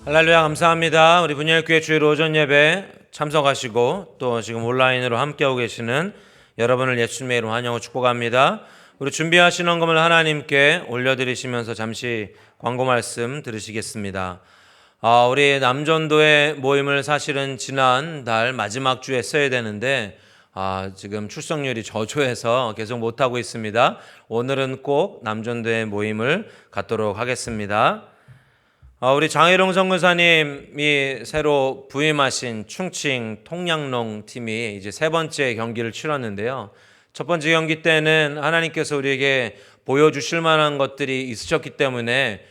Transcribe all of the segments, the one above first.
할렐루야, 감사합니다. 우리 분열교회 주일 오전 예배 참석하시고 또 지금 온라인으로 함께하고 계시는 여러분을 예수님의 이름으로 환영하고 축복합니다. 우리 준비하신 헌금을 하나님께 올려드리시면서 잠시 광고 말씀 들으시겠습니다. 우리 남전도의 모임을 사실은 지난달 마지막 주에 써야 되는데 지금 출석률이 저조해서 계속 못하고 있습니다. 오늘은 꼭 남전도의 모임을 갖도록 하겠습니다. 우리 장혜롱 선교사님이 새로 부임하신 충칭 통양농 팀이 이제 세 번째 경기를 치렀는데요. 첫 번째 경기 때는 하나님께서 우리에게 보여주실 만한 것들이 있으셨기 때문에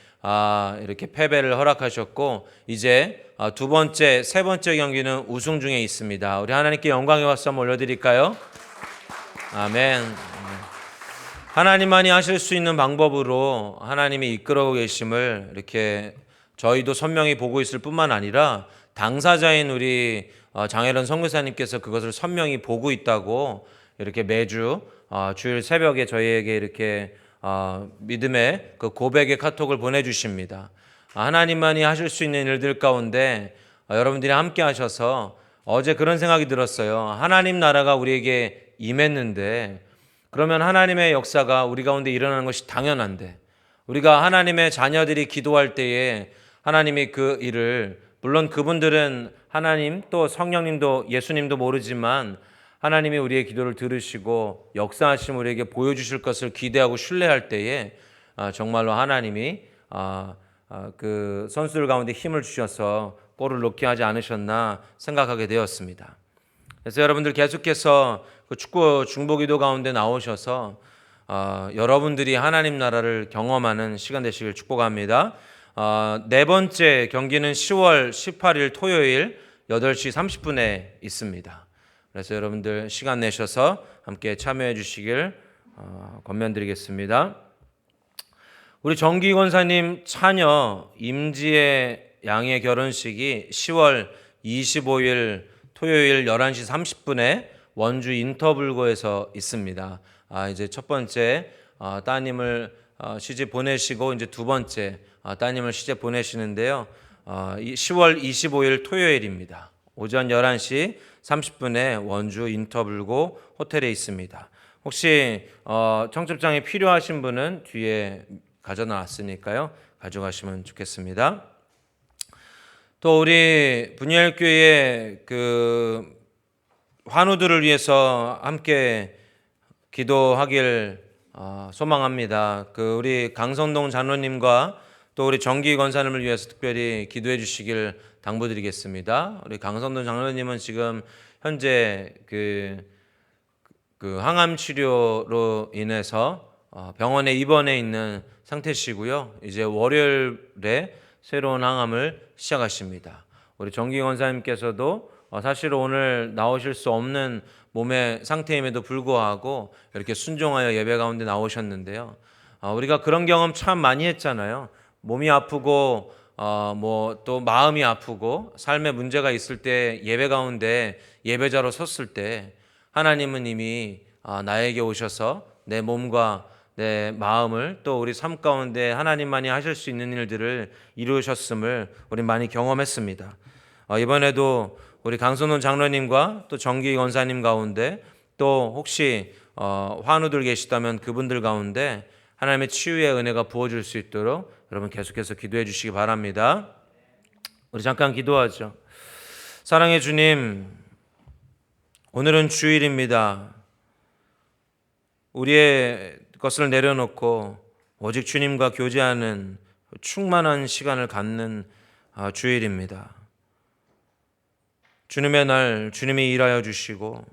이렇게 패배를 허락하셨고, 이제 두 번째, 세 번째 경기는 우승 중에 있습니다. 우리 하나님께 영광의 박수 한번 올려드릴까요? 아멘. 하나님만이 하실 수 있는 방법으로 하나님이 이끌어오고 계심을 이렇게 저희도 선명히 보고 있을 뿐만 아니라 당사자인 우리 장혜련 선교사님께서 그것을 선명히 보고 있다고 이렇게 매주 주일 새벽에 저희에게 이렇게 믿음의 그 고백의 카톡을 보내주십니다. 하나님만이 하실 수 있는 일들 가운데 여러분들이 함께 하셔서 어제 그런 생각이 들었어요. 하나님 나라가 우리에게 임했는데 그러면 하나님의 역사가 우리 가운데 일어나는 것이 당연한데, 우리가 하나님의 자녀들이 기도할 때에 하나님이 그 일을, 물론 그분들은 하나님 또 성령님도 예수님도 모르지만 하나님이 우리의 기도를 들으시고 역사하심 우리에게 보여주실 것을 기대하고 신뢰할 때에 정말로 하나님이 그 선수들 가운데 힘을 주셔서 골을 넣게 하지 않으셨나 생각하게 되었습니다. 그래서 여러분들 계속해서 그 축구 중보기도 가운데 나오셔서 여러분들이 하나님 나라를 경험하는 시간 되시길 축복합니다. 네 번째 경기는 10월 18일 토요일 8시 30분에 있습니다. 그래서 여러분들 시간 내셔서 함께 참여해 주시길 권면드리겠습니다. 우리 정기 권사님 차녀 임지의 양의 결혼식이 10월 25일 토요일 11시 30분에 원주 인터불고에서 있습니다. 이제 첫 번째 따님을 시집 보내시고 이제 두 번째 따님을 시집 보내시는데요. 10월 25일 토요일입니다. 오전 11시 30분에 원주 인터불고 호텔에 있습니다. 혹시 청첩장이 필요하신 분은 뒤에 가져놨으니까요. 가져가시면 좋겠습니다. 또 우리 분열교회 그 환우들을 위해서 함께 기도하길 소망합니다. 그 우리 강선동 장로님과 또 우리 정기 권사님을 위해서 특별히 기도해 주시길 당부드리겠습니다. 우리 강선동 장로님은 지금 현재 그 항암 치료로 인해서 병원에 입원해 있는 상태시고요. 이제 월요일에 새로운 항암을 시작하십니다. 우리 정기 권사님께서도 사실 오늘 나오실 수 없는 몸의 상태임에도 불구하고 이렇게 순종하여 예배 가운데 나오셨는데요. 우리가 그런 경험 참 많이 했잖아요. 몸이 아프고 뭐 또 마음이 아프고 삶에 문제가 있을 때 예배 가운데 예배자로 섰을 때 하나님은 이미 나에게 오셔서 내 몸과 내 마음을 또 우리 삶 가운데 하나님만이 하실 수 있는 일들을 이루셨음을 우리 많이 경험했습니다. 이번에도 우리 강선원 장로님과 또 정기 권사님 가운데 또 혹시 환우들 계시다면 그분들 가운데 하나님의 치유의 은혜가 부어질 수 있도록 여러분 계속해서 기도해 주시기 바랍니다. 우리 잠깐 기도하죠. 사랑의 주님, 오늘은 주일입니다. 우리의 것을 내려놓고 오직 주님과 교제하는 충만한 시간을 갖는 주일입니다. 주님의 날 주님이 일하여 주시고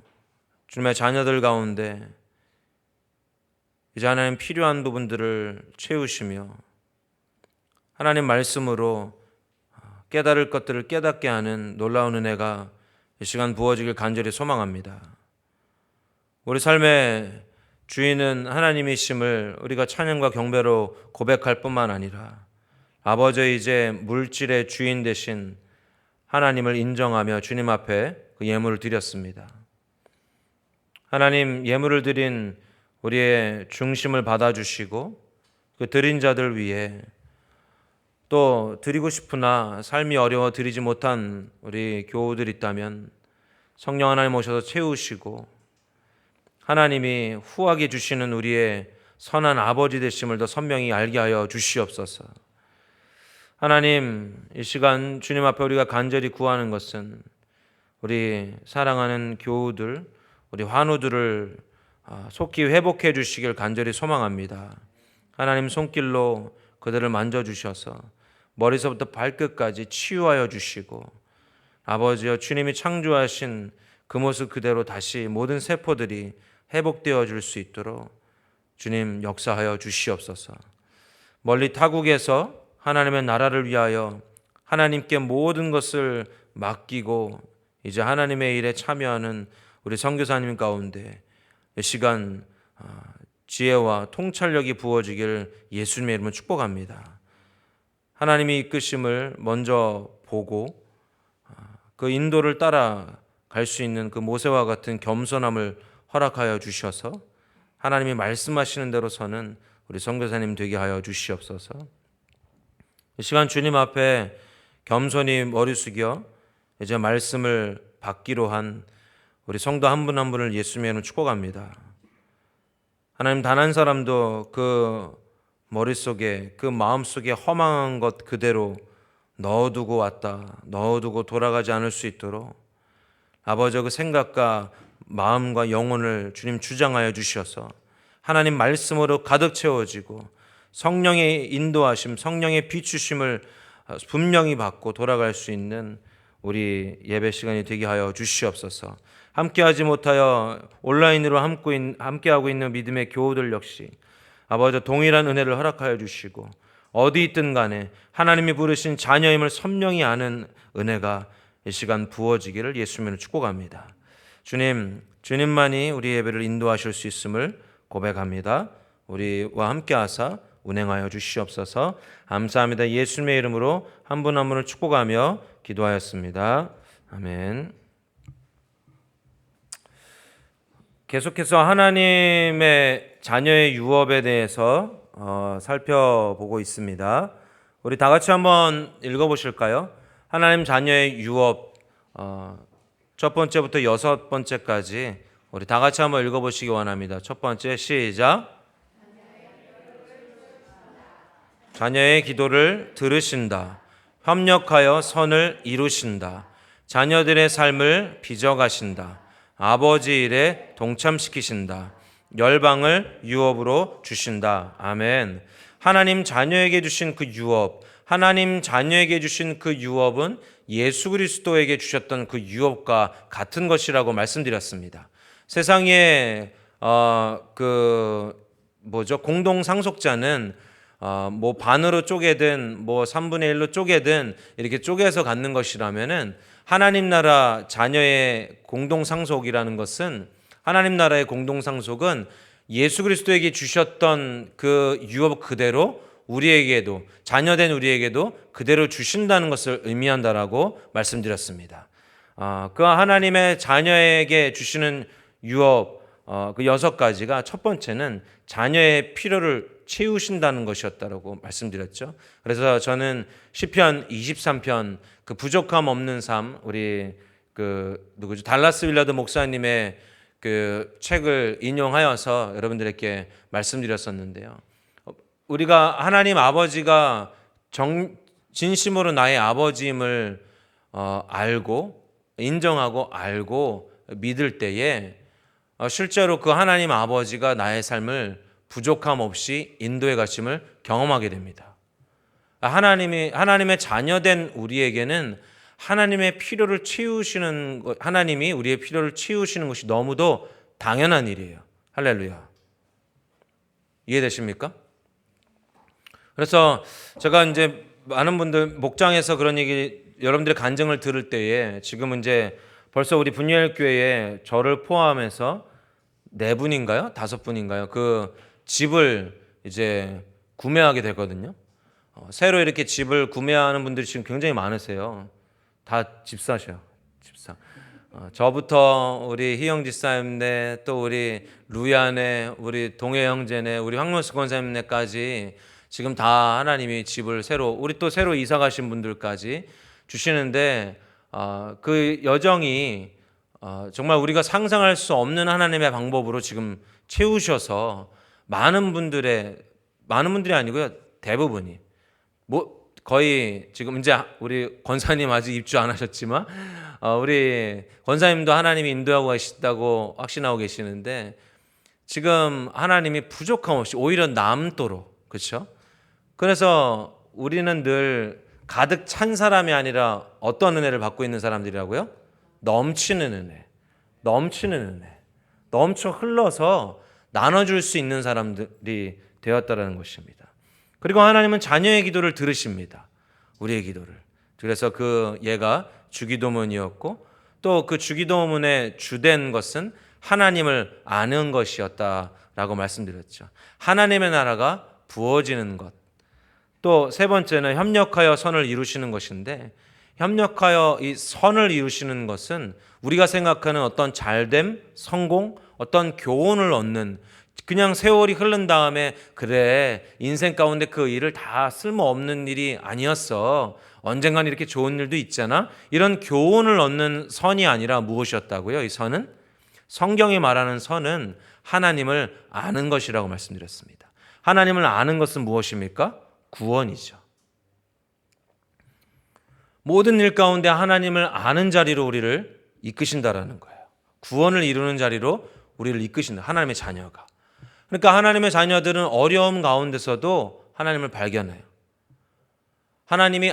주님의 자녀들 가운데 이제 하나님 필요한 부분들을 채우시며 하나님 말씀으로 깨달을 것들을 깨닫게 하는 놀라운 은혜가 이 시간 부어지길 간절히 소망합니다. 우리 삶의 주인은 하나님이심을 우리가 찬양과 경배로 고백할 뿐만 아니라 아버지이제 물질의 주인 되신 하나님을 인정하며 주님 앞에 그 예물을 드렸습니다. 하나님, 예물을 드린 우리의 중심을 받아주시고 그 드린 자들 위해 또 드리고 싶으나 삶이 어려워 드리지 못한 우리 교우들 있다면 성령 하나님 오셔서 채우시고 하나님이 후하게 주시는 우리의 선한 아버지 되심을 더 선명히 알게 하여 주시옵소서. 하나님, 이 시간 주님 앞에 우리가 간절히 구하는 것은 우리 사랑하는 교우들, 우리 환우들을 속히 회복해 주시길 간절히 소망합니다. 하나님 손길로 그들을 만져주셔서 머리서부터 발끝까지 치유하여 주시고 아버지여 주님이 창조하신 그 모습 그대로 다시 모든 세포들이 회복되어 줄 수 있도록 주님 역사하여 주시옵소서. 멀리 타국에서 하나님의 나라를 위하여 하나님께 모든 것을 맡기고 이제 하나님의 일에 참여하는 우리 선교사님 가운데 이 시간 지혜와 통찰력이 부어지길 예수님의 이름으로 축복합니다. 하나님이 이끄심을 먼저 보고 그 인도를 따라갈 수 있는 그 모세와 같은 겸손함을 허락하여 주셔서 하나님이 말씀하시는 대로서는 우리 선교사님 되게 하여 주시옵소서. 이 시간 주님 앞에 겸손히 머리 숙여 이제 말씀을 받기로 한 우리 성도 한 분 한 분을 예수님의 이름으로 축복합니다. 하나님 단 한 사람도 그 머릿속에 그 마음속에 허망한 것 그대로 넣어두고 왔다 넣어두고 돌아가지 않을 수 있도록 아버지 그 생각과 마음과 영혼을 주님 주장하여 주셔서 하나님 말씀으로 가득 채워지고 성령의 인도하심 성령의 비추심을 분명히 받고 돌아갈 수 있는 우리 예배 시간이 되게 하여 주시옵소서. 함께하지 못하여 온라인으로 함께하고 있는 믿음의 교우들 역시 아버지 동일한 은혜를 허락하여 주시고 어디 있든 간에 하나님이 부르신 자녀임을 선명히 아는 은혜가 이 시간 부어지기를 예수님으로 축복합니다. 주님, 주님만이 우리 예배를 인도하실 수 있음을 고백합니다. 우리와 함께하사 운행하여 주시옵소서. 감사합니다. 예수님의 이름으로 한 분 한 분을 축복하며 기도하였습니다. 아멘. 계속해서 하나님의 자녀의 유업에 대해서 살펴보고 있습니다. 우리 다 같이 한번 읽어보실까요? 하나님 자녀의 유업 첫 번째부터 여섯 번째까지 우리 다 같이 한번 읽어보시기 원합니다. 첫 번째 시작. 자녀의 기도를 들으신다. 협력하여 선을 이루신다. 자녀들의 삶을 빚어가신다. 아버지 일에 동참시키신다. 열방을 유업으로 주신다. 아멘. 하나님 자녀에게 주신 그 유업, 하나님 자녀에게 주신 그 유업은 예수 그리스도에게 주셨던 그 유업과 같은 것이라고 말씀드렸습니다. 세상에 공동 상속자는 뭐 반으로 쪼개든 뭐 3분의 1로 쪼개든 이렇게 쪼개서 갖는 것이라면은 하나님 나라 자녀의 공동 상속이라는 것은 하나님 나라의 공동 상속은 예수 그리스도에게 주셨던 그 유업 그대로 우리에게도 자녀된 우리에게도 그대로 주신다는 것을 의미한다라고 말씀드렸습니다. 그 하나님의 자녀에게 주시는 유업 그 6가지가 첫 번째는 자녀의 필요를 채우신다는 것이었다라고 말씀드렸죠. 그래서 저는 시편 23편 그 부족함 없는 삶 우리 달라스 윌라드 목사님의 그 책을 인용하여서 여러분들에게 말씀드렸었는데요. 우리가 하나님 아버지가 진심으로 나의 아버지임을 알고 인정하고 알고 믿을 때에 실제로 그 하나님 아버지가 나의 삶을 부족함 없이 인도해 가심을 경험하게 됩니다. 하나님의 자녀된 우리에게는 하나님의 필요를 채우시는 것, 하나님이 우리의 필요를 채우시는 것이 너무도 당연한 일이에요. 할렐루야. 이해되십니까? 그래서 제가 이제 많은 분들 목장에서 그런 얘기 여러분들의 간증을 들을 때에 지금 이제 벌써 우리 분유엘 교회에 저를 포함해서 4분인가요? 5분인가요? 그 집을 이제 구매하게 되거든요. 새로 이렇게 집을 구매하는 분들이 지금 굉장히 많으세요. 다 집사셔요. 집사. 저부터 우리 희영 집사님네 또 우리 루야네 우리 동해 형제네 우리 황문수 권사님네까지 지금 다 하나님이 집을 우리 또 새로 이사 가신 분들까지 주시는데 그 여정이 정말 우리가 상상할 수 없는 하나님의 방법으로 지금 채우셔서 많은 분들이 아니고요, 대부분이 거의 지금 이제 우리 권사님 아직 입주 안 하셨지만 우리 권사님도 하나님이 인도하고 계시다고 확신하고 계시는데, 지금 하나님이 부족함 없이 오히려 남도록, 그렇죠? 그래서 우리는 늘 가득 찬 사람이 아니라 어떤 은혜를 받고 있는 사람들이라고요? 넘치는 은혜, 넘쳐 흘러서 나눠줄 수 있는 사람들이 되었다라는 것입니다. 그리고 하나님은 자녀의 기도를 들으십니다. 우리의 기도를. 그래서 얘가 주기도문이었고, 또 그 주기도문의 주된 것은 하나님을 아는 것이었다라고 말씀드렸죠. 하나님의 나라가 부어지는 것. 또 세 번째는 협력하여 선을 이루시는 것인데, 협력하여 이 선을 이루시는 것은 우리가 생각하는 어떤 잘됨, 성공, 어떤 교훈을 얻는, 그냥 세월이 흐른 다음에 그래 인생 가운데 그 일을 다 쓸모없는 일이 아니었어, 언젠간 이렇게 좋은 일도 있잖아, 이런 교훈을 얻는 선이 아니라 무엇이었다고요? 이 선은, 성경이 말하는 선은 하나님을 아는 것이라고 말씀드렸습니다. 하나님을 아는 것은 무엇입니까? 구원이죠. 모든 일 가운데 하나님을 아는 자리로 우리를 이끄신다라는 거예요. 구원을 이루는 자리로 우리를 이끄신다, 하나님의 자녀가. 그러니까 하나님의 자녀들은 어려움 가운데서도 하나님을 발견해요. 하나님이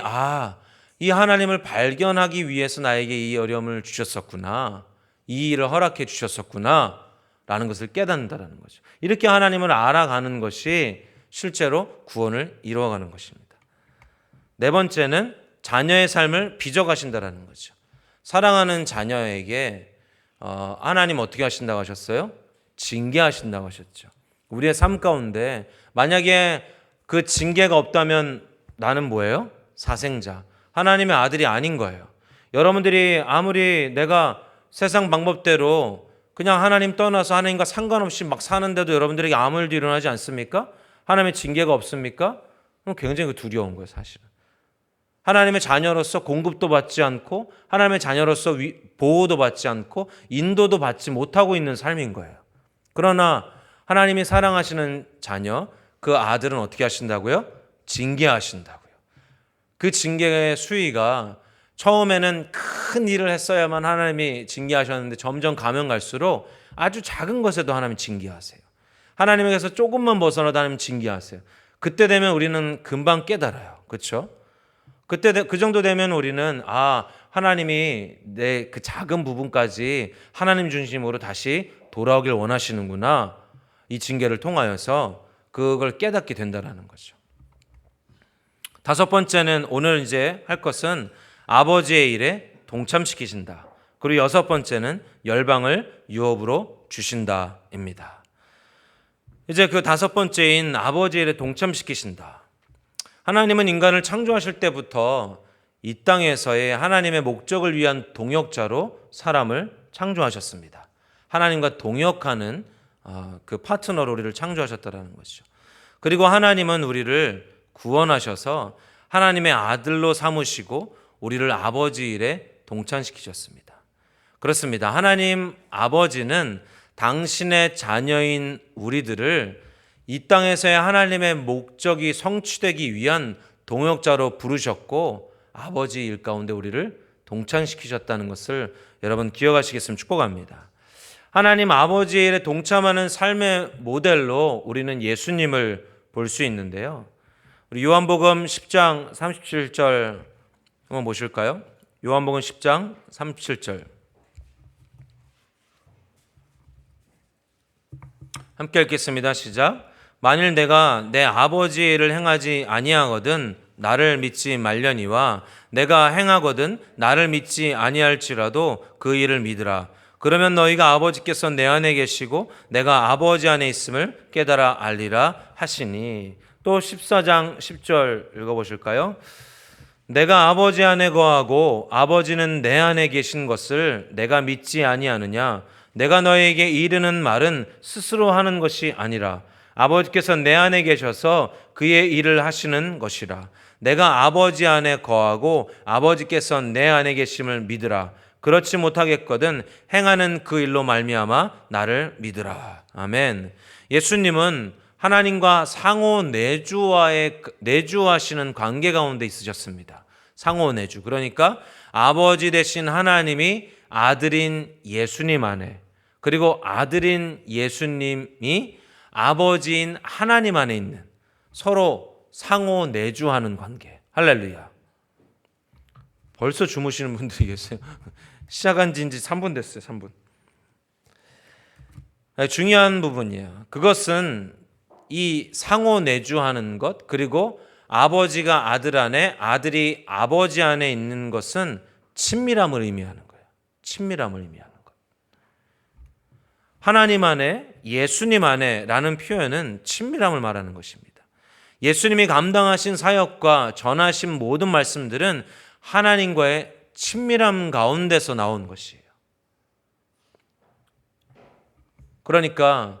이 하나님을 발견하기 위해서 나에게 이 어려움을 주셨었구나, 이 일을 허락해 주셨었구나 라는 것을 깨닫는다는 거죠. 이렇게 하나님을 알아가는 것이 실제로 구원을 이루어가는 것입니다. 네 번째는 자녀의 삶을 빚어가신다는 거죠. 사랑하는 자녀에게 하나님 어떻게 하신다고 하셨어요? 징계하신다고 하셨죠. 우리의 삶 가운데 만약에 그 징계가 없다면 나는 뭐예요? 사생자, 하나님의 아들이 아닌 거예요. 여러분들이 아무리 내가 세상 방법대로 그냥 하나님 떠나서 하나님과 상관없이 막 사는데도 여러분들에게 아무 일도 일어나지 않습니까? 하나님의 징계가 없습니까? 그럼 굉장히 두려운 거예요, 사실은. 하나님의 자녀로서 공급도 받지 않고, 하나님의 자녀로서 보호도 받지 않고, 인도도 받지 못하고 있는 삶인 거예요. 그러나 하나님이 사랑하시는 자녀, 그 아들은 어떻게 하신다고요? 징계하신다고요. 그 징계의 수위가 처음에는 큰 일을 했어야만 하나님이 징계하셨는데, 점점 가면 갈수록 아주 작은 것에도 하나님이 징계하세요. 하나님에게서 조금만 벗어나도 하나님 징계하세요. 그때 되면 우리는 금방 깨달아요. 그렇죠? 그때 그 정도 되면 우리는 하나님이 내 그 작은 부분까지 하나님 중심으로 다시 돌아오길 원하시는구나, 이 징계를 통하여서 그걸 깨닫게 된다는 거죠. 다섯 번째는 오늘 이제 할 것은 아버지의 일에 동참시키신다. 그리고 여섯 번째는 열방을 유업으로 주신다입니다. 이제 그 다섯 번째인 아버지의 일에 동참시키신다. 하나님은 인간을 창조하실 때부터 이 땅에서의 하나님의 목적을 위한 동역자로 사람을 창조하셨습니다. 하나님과 동역하는 그 파트너로 우리를 창조하셨다는 것이죠. 그리고 하나님은 우리를 구원하셔서 하나님의 아들로 삼으시고 우리를 아버지 일에 동참시키셨습니다. 그렇습니다. 하나님 아버지는 당신의 자녀인 우리들을 이 땅에서의 하나님의 목적이 성취되기 위한 동역자로 부르셨고, 아버지 일 가운데 우리를 동참시키셨다는 것을 여러분 기억하시겠으면 축복합니다. 하나님 아버지의 일에 동참하는 삶의 모델로 우리는 예수님을 볼 수 있는데요. 우리 요한복음 10장 37절 한번 보실까요? 요한복음 10장 37절 함께 읽겠습니다. 시작. 만일 내가 내 아버지의 일을 행하지 아니하거든 나를 믿지 말려니와 내가 행하거든 나를 믿지 아니할지라도 그 일을 믿으라. 그러면 너희가 아버지께서 내 안에 계시고 내가 아버지 안에 있음을 깨달아 알리라 하시니. 또 14장 10절 읽어보실까요? 내가 아버지 안에 거하고 아버지는 내 안에 계신 것을 내가 믿지 아니하느냐? 내가 너희에게 이르는 말은 스스로 하는 것이 아니라 아버지께서 내 안에 계셔서 그의 일을 하시는 것이라. 내가 아버지 안에 거하고 아버지께서 내 안에 계심을 믿으라. 그렇지 못하겠거든 행하는 그 일로 말미암아 나를 믿으라. 아멘. 예수님은 하나님과 상호 내주하시는 관계 가운데 있으셨습니다. 상호 내주. 그러니까 아버지 되신 하나님이 아들인 예수님 안에, 그리고 아들인 예수님이 아버지인 하나님 안에 있는, 서로 상호 내주하는 관계. 할렐루야. 벌써 주무시는 분들이 계세요. 시작한 지 이제 3분 됐어요. 3분. 중요한 부분이에요. 그것은 이 상호 내주하는 것, 그리고 아버지가 아들 안에, 아들이 아버지 안에 있는 것은 친밀함을 의미하는 거예요. 친밀함을 의미하는 것. 하나님 안에, 예수님 안에 라는 표현은 친밀함을 말하는 것입니다. 예수님이 감당하신 사역과 전하신 모든 말씀들은 하나님과의 친밀함 가운데서 나온 것이에요. 그러니까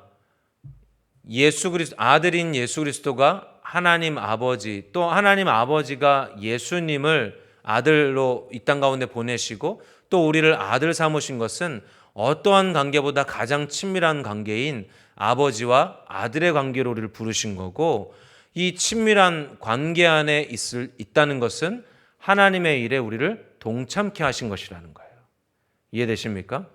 아들인 예수 그리스도가 하나님 아버지, 또 하나님 아버지가 예수님을 아들로 이 땅 가운데 보내시고 또 우리를 아들 삼으신 것은 어떠한 관계보다 가장 친밀한 관계인 아버지와 아들의 관계로 우리를 부르신 거고, 이 친밀한 관계 안에 있다는 것은 하나님의 일에 우리를 동참케 하신 것이라는 거예요. 이해되십니까?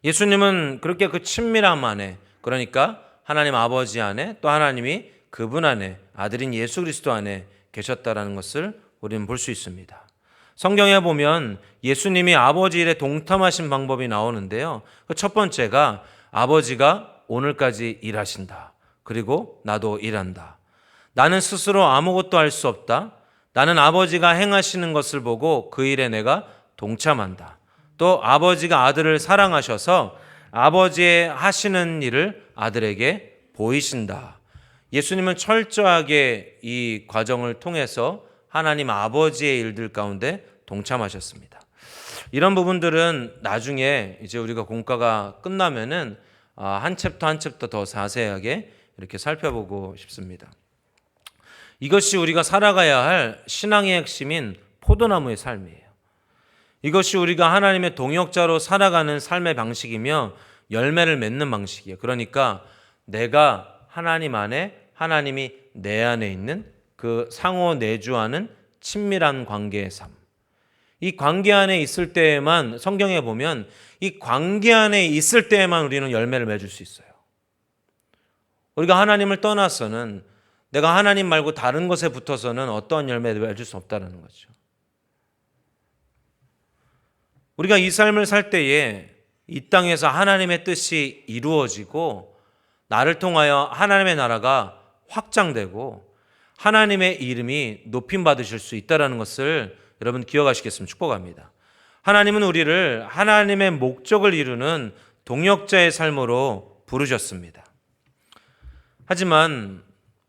예수님은 그렇게 그 친밀함 안에, 그러니까 하나님 아버지 안에, 또 하나님이 그분 안에, 아들인 예수 그리스도 안에 계셨다라는 것을 우리는 볼 수 있습니다. 성경에 보면 예수님이 아버지 일에 동참하신 방법이 나오는데요. 그 첫 번째가 아버지가 오늘까지 일하신다. 그리고 나도 일한다. 나는 스스로 아무것도 할 수 없다. 나는 아버지가 행하시는 것을 보고 그 일에 내가 동참한다. 또 아버지가 아들을 사랑하셔서 아버지의 하시는 일을 아들에게 보이신다. 예수님은 철저하게 이 과정을 통해서 하나님 아버지의 일들 가운데 동참하셨습니다. 이런 부분들은 나중에 이제 우리가 공과가 끝나면은 한 챕터 한 챕터 더 자세하게 이렇게 살펴보고 싶습니다. 이것이 우리가 살아가야 할 신앙의 핵심인 포도나무의 삶이에요. 이것이 우리가 하나님의 동역자로 살아가는 삶의 방식이며 열매를 맺는 방식이에요. 그러니까 내가 하나님 안에, 하나님이 내 안에 있는 그 상호 내주하는 친밀한 관계의 삶. 이 관계 안에 있을 때에만, 성경에 보면 이 관계 안에 있을 때에만 우리는 열매를 맺을 수 있어요. 우리가 하나님을 떠나서는, 내가 하나님 말고 다른 것에 붙어서는 어떠한 열매를 맺을 수 없다는 거죠. 우리가 이 삶을 살 때에 이 땅에서 하나님의 뜻이 이루어지고 나를 통하여 하나님의 나라가 확장되고 하나님의 이름이 높임받으실 수 있다는 것을 여러분 기억하시겠으면 축복합니다. 하나님은 우리를 하나님의 목적을 이루는 동역자의 삶으로 부르셨습니다. 하지만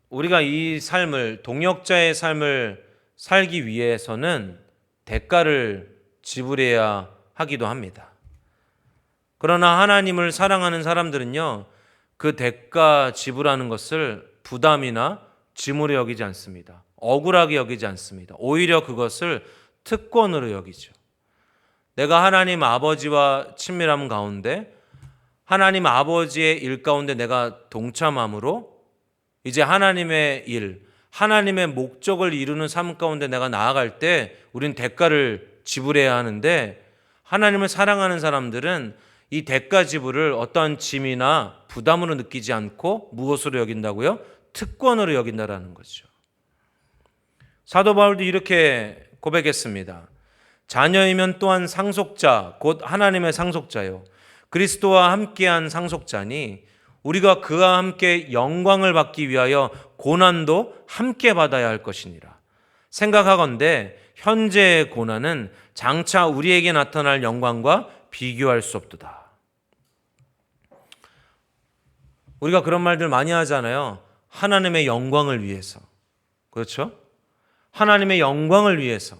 우리가 이 삶을, 동역자의 삶을 살기 위해서는 대가를 지불해야 하기도 합니다. 그러나 하나님을 사랑하는 사람들은요, 그 대가 지불하는 것을 부담이나 짐으로 여기지 않습니다. 억울하게 여기지 않습니다. 오히려 그것을 특권으로 여기죠. 내가 하나님 아버지와 친밀함 가운데, 하나님 아버지의 일 가운데 내가 동참함으로 이제 하나님의 일, 하나님의 목적을 이루는 삶 가운데 내가 나아갈 때 우리는 대가를 지불해야 하는데, 하나님을 사랑하는 사람들은 이 대가 지불을 어떠한 짐이나 부담으로 느끼지 않고 무엇으로 여긴다고요? 특권으로 여긴다라는 거죠. 사도 바울도 이렇게 고백했습니다. 자녀이면 또한 상속자, 곧 하나님의 상속자요, 그리스도와 함께한 상속자니 우리가 그와 함께 영광을 받기 위하여 고난도 함께 받아야 할 것이니라. 생각하건대 현재의 고난은 장차 우리에게 나타날 영광과 비교할 수 없도다. 우리가 그런 말들 많이 하잖아요. 하나님의 영광을 위해서. 그렇죠? 하나님의 영광을 위해서.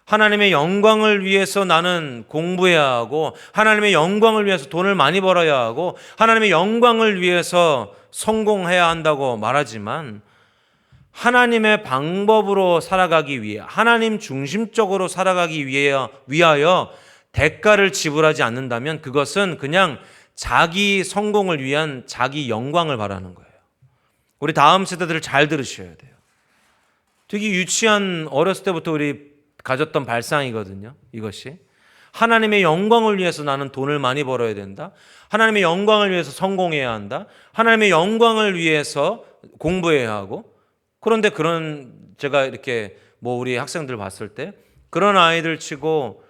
하나님의 영광을 위해서 나는 공부해야 하고, 하나님의 영광을 위해서 돈을 많이 벌어야 하고, 하나님의 영광을 위해서 성공해야 한다고 말하지만, 하나님의 방법으로 살아가기 위해, 하나님 중심적으로 살아가기 위하여 대가를 지불하지 않는다면 그것은 그냥 자기 성공을 위한 자기 영광을 바라는 거예요. 우리 다음 세대들을 잘 들으셔야 돼요. 되게 유치한, 어렸을 때부터 우리 가졌던 발상이거든요. 이것이 하나님의 영광을 위해서 나는 돈을 많이 벌어야 된다. 하나님의 영광을 위해서 성공해야 한다. 하나님의 영광을 위해서 공부해야 하고. 그런데 제가 이렇게 우리 학생들 봤을 때 그런 아이들 치고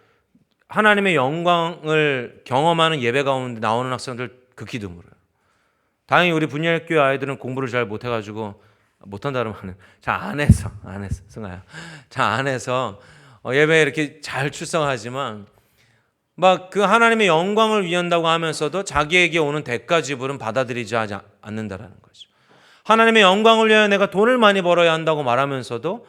하나님의 영광을 경험하는 예배 가운데 나오는 학생들 극히 드물어요. 다행히 우리 분열교회 아이들은 공부를 잘 못해가지고, 못한다는 말은 잘 안 해서 승아야, 잘 안 해서 예배에 이렇게 잘 출석하지만 막 그 하나님의 영광을 위한다고 하면서도 자기에게 오는 대가 지불은 받아들이지 않는다라는 거죠. 하나님의 영광을 위하여 내가 돈을 많이 벌어야 한다고 말하면서도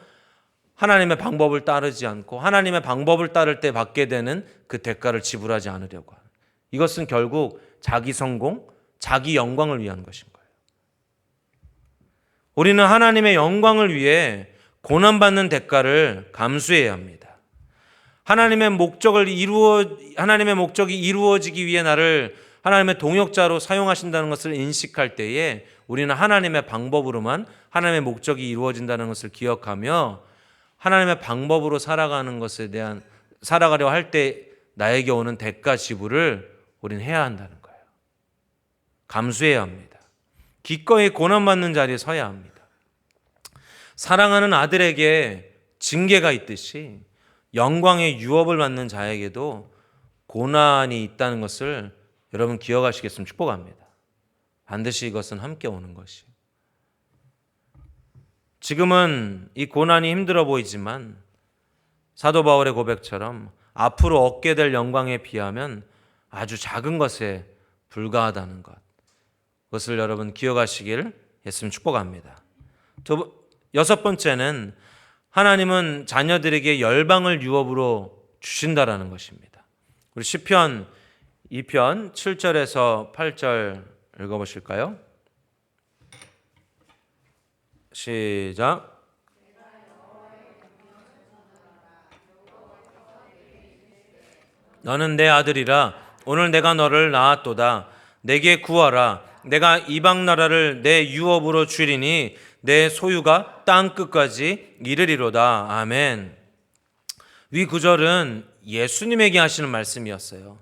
하나님의 방법을 따르지 않고 하나님의 방법을 따를 때 받게 되는 그 대가를 지불하지 않으려고 하는, 이것은 결국 자기 성공, 자기 영광을 위한 것인 거예요. 우리는 하나님의 영광을 위해 고난받는 대가를 감수해야 합니다. 하나님의 목적이 이루어지기 위해 나를 하나님의 동역자로 사용하신다는 것을 인식할 때에 우리는 하나님의 방법으로만 하나님의 목적이 이루어진다는 것을 기억하며 하나님의 방법으로 살아가려 할 때 나에게 오는 대가 지불을 우리는 해야 한다는 거예요. 감수해야 합니다. 기꺼이 고난받는 자리에 서야 합니다. 사랑하는 아들에게 징계가 있듯이 영광의 유업을 받는 자에게도 고난이 있다는 것을 여러분 기억하시겠으면 축복합니다. 반드시 이것은 함께 오는 것이에요. 지금은 이 고난이 힘들어 보이지만 사도 바울의 고백처럼 앞으로 얻게 될 영광에 비하면 아주 작은 것에 불과하다는 것, 그것을 여러분 기억하시길 예수님 축복합니다. 여섯 번째는 하나님은 자녀들에게 열방을 유업으로 주신다라는 것입니다. 우리 시편 2편 7절에서 8절 읽어보실까요? 시작. 너는 내 아들이라. 오늘 내가 너를 낳았도다. 내게 구하라. 내가 이방 나라를 내 유업으로 주리니 내 소유가 땅 끝까지 이르리로다. 아멘. 위 구절은 예수님에게 하시는 말씀이었어요.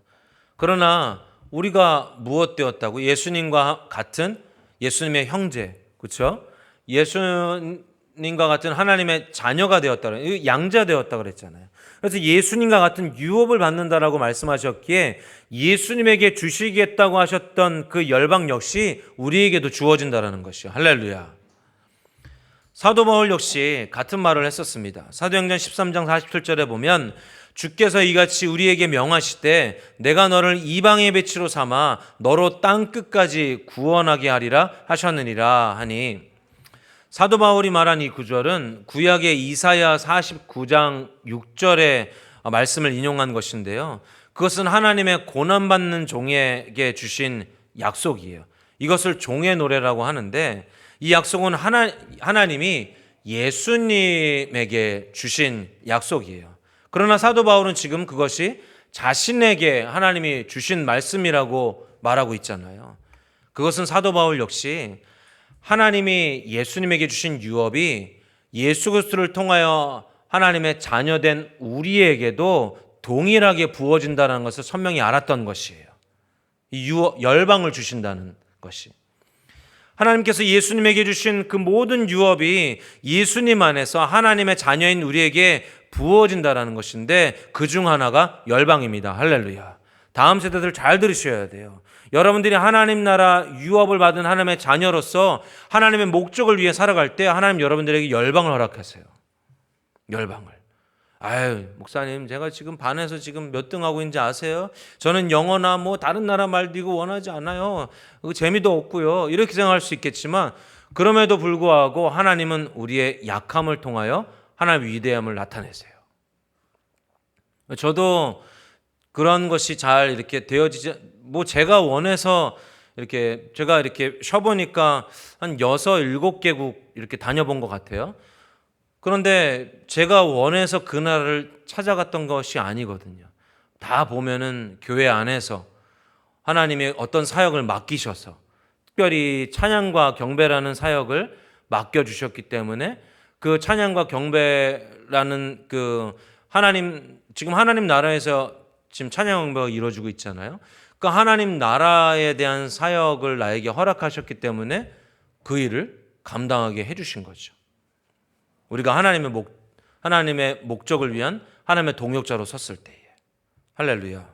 그러나 우리가 무엇 되었다고? 예수님과 같은 예수님의 형제, 그렇죠? 예수님과 같은 하나님의 자녀가 되었다, 양자 되었다 그랬잖아요. 그래서 예수님과 같은 유업을 받는다라고 말씀하셨기에 예수님에게 주시겠다고 하셨던 그 열방 역시 우리에게도 주어진다라는 것이요. 할렐루야. 사도 바울 역시 같은 말을 했었습니다. 사도행전 13장 47절에 보면 주께서 이같이 우리에게 명하시되 내가 너를 이방의 배치로 삼아 너로 땅 끝까지 구원하게 하리라 하셨느니라 하니, 사도 바울이 말한 이 구절은 구약의 이사야 49장 6절의 말씀을 인용한 것인데요. 그것은 하나님의 고난받는 종에게 주신 약속이에요. 이것을 종의 노래라고 하는데, 이 약속은 하나님이 예수님에게 주신 약속이에요. 그러나 사도 바울은 지금 그것이 자신에게 하나님이 주신 말씀이라고 말하고 있잖아요. 그것은 사도 바울 역시 하나님이 예수님에게 주신 유업이 예수 그리스도를 통하여 하나님의 자녀된 우리에게도 동일하게 부어진다는 것을 선명히 알았던 것이에요. 이 열방을 주신다는 것이. 하나님께서 예수님에게 주신 그 모든 유업이 예수님 안에서 하나님의 자녀인 우리에게 부어진다는 것인데, 그 중 하나가 열방입니다. 할렐루야. 다음 세대들 잘 들으셔야 돼요. 여러분들이 하나님 나라 유업을 받은 하나님의 자녀로서 하나님의 목적을 위해 살아갈 때 하나님 여러분들에게 열방을 허락하세요. 열방을. 아유, 목사님, 제가 지금 반에서 지금 몇 등 하고 있는지 아세요? 저는 영어나 다른 나라 말도 이거 원하지 않아요. 재미도 없고요. 이렇게 생각할 수 있겠지만, 그럼에도 불구하고 하나님은 우리의 약함을 통하여 하나님의 위대함을 나타내세요. 저도 그런 것이 잘 이렇게 되어지지, 제가 원해서 이렇게 제가 이렇게 쉬어보니까 한 6, 7개국 이렇게 다녀본 것 같아요. 그런데 제가 원해서 그 나라를 찾아갔던 것이 아니거든요. 다 보면은 교회 안에서 하나님의 어떤 사역을 맡기셔서, 특별히 찬양과 경배라는 사역을 맡겨주셨기 때문에 그 찬양과 경배라는 지금 하나님 나라에서 지금 찬양 경배가 이루어지고 있잖아요. 그 하나님 나라에 대한 사역을 나에게 허락하셨기 때문에 그 일을 감당하게 해주신 거죠. 우리가 하나님의 목적을 위한 하나님의 동역자로 섰을 때에. 할렐루야.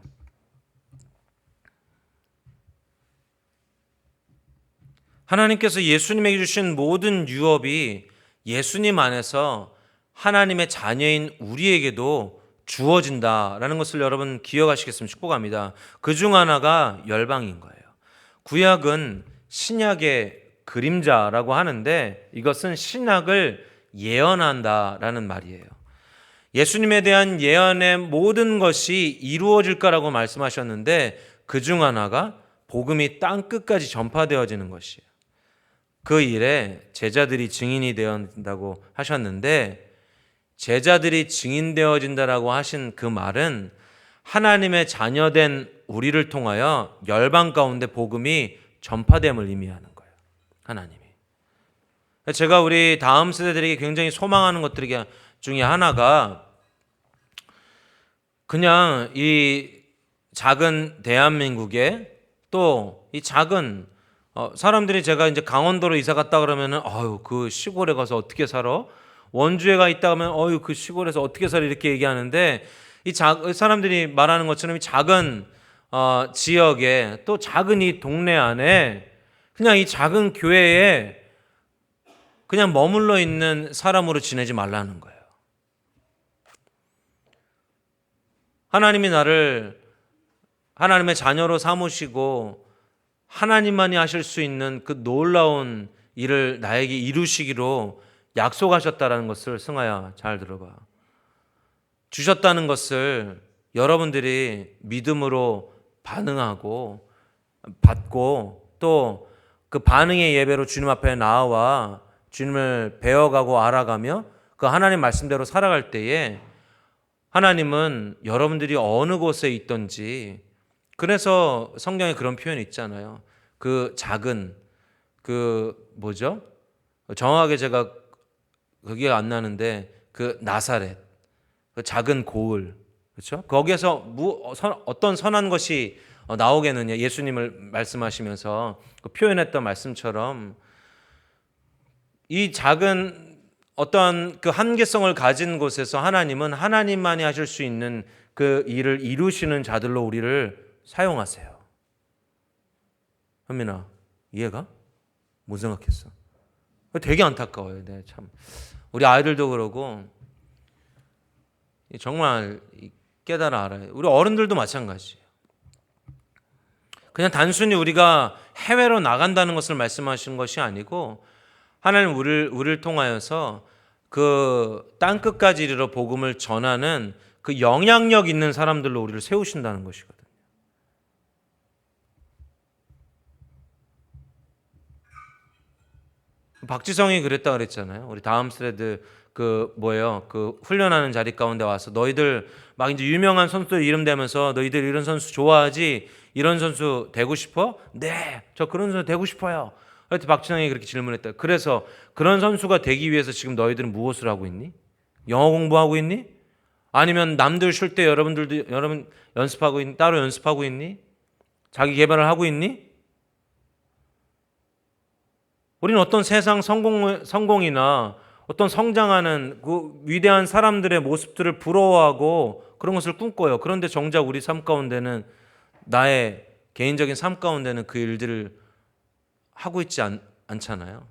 하나님께서 예수님에게 주신 모든 유업이 예수님 안에서 하나님의 자녀인 우리에게도 주어진다라는 것을 여러분 기억하시겠으면 축복합니다. 그중 하나가 열방인 거예요. 구약은 신약의 그림자라고 하는데 이것은 신약을 예언한다라는 말이에요. 예수님에 대한 예언의 모든 것이 이루어질 거라고 말씀하셨는데 그중 하나가 복음이 땅 끝까지 전파되어지는 것이에요. 그 일에 제자들이 증인이 되어진다고 하셨는데, 제자들이 증인되어진다라고 하신 그 말은 하나님의 자녀된 우리를 통하여 열방 가운데 복음이 전파됨을 의미하는 거예요. 하나님이. 제가 우리 다음 세대들에게 굉장히 소망하는 것 중에 하나가 그냥 이 작은 대한민국에 또 이 작은 사람들이, 제가 이제 강원도로 이사 갔다 그러면은 그 시골에 가서 어떻게 살아? 원주에 가 있다 하면 그 시골에서 어떻게 살아? 이렇게 얘기하는데, 사람들이 말하는 것처럼 이 작은 지역에, 또 작은 이 동네 안에, 그냥 이 작은 교회에 그냥 머물러 있는 사람으로 지내지 말라는 거예요. 하나님이 나를 하나님의 자녀로 삼으시고 하나님만이 하실 수 있는 그 놀라운 일을 나에게 이루시기로 약속하셨다는 것을 승아야 잘 들어봐. 주셨다는 것을 여러분들이 믿음으로 반응하고 받고, 또 그 반응의 예배로 주님 앞에 나와 주님을 배워가고 알아가며 그 하나님 말씀대로 살아갈 때에 하나님은 여러분들이 어느 곳에 있든지, 그래서 성경에 그런 표현이 있잖아요. 그 작은 정확하게 제가 그게 안 나는데 그 나사렛, 그 작은 고을, 그렇죠? 거기에서 어떤 선한 것이 나오겠느냐, 예수님을 말씀하시면서 그 표현했던 말씀처럼 이 작은 어떠한 그 한계성을 가진 곳에서 하나님은 하나님만이 하실 수 있는 그 일을 이루시는 자들로 우리를 사용하세요. 현민아, 이해가? 못 생각했어. 되게 안타까워요. 네, 참. 우리 아이들도 그러고 정말 깨달아 알아요. 우리 어른들도 마찬가지예요. 그냥 단순히 우리가 해외로 나간다는 것을 말씀하시는 것이 아니고, 하나님 우리를 통하여서 그 땅끝까지 이르러 복음을 전하는 그 영향력 있는 사람들로 우리를 세우신다는 것이거든요. 박지성이 그랬다 그랬잖아요. 우리 다음 스레드 그 훈련하는 자리 가운데 와서 너희들 막 이제 유명한 선수들 이름 대면서 너희들 이런 선수 좋아하지? 이런 선수 되고 싶어? 네, 저 그런 선수 되고 싶어요. 그래서 박지성이 그렇게 질문했다. 그래서 그런 선수가 되기 위해서 지금 너희들은 무엇을 하고 있니? 영어 공부하고 있니? 아니면 남들 쉴 때 여러분 연습하고 있니? 따로 연습하고 있니? 자기 개발을 하고 있니? 우리는 어떤 세상 성공이나 어떤 성장하는 그 위대한 사람들의 모습들을 부러워하고 그런 것을 꿈꿔요. 그런데 정작 우리 삶 가운데는, 나의 개인적인 삶 가운데는 그 일들을 하고 있지 않잖아요.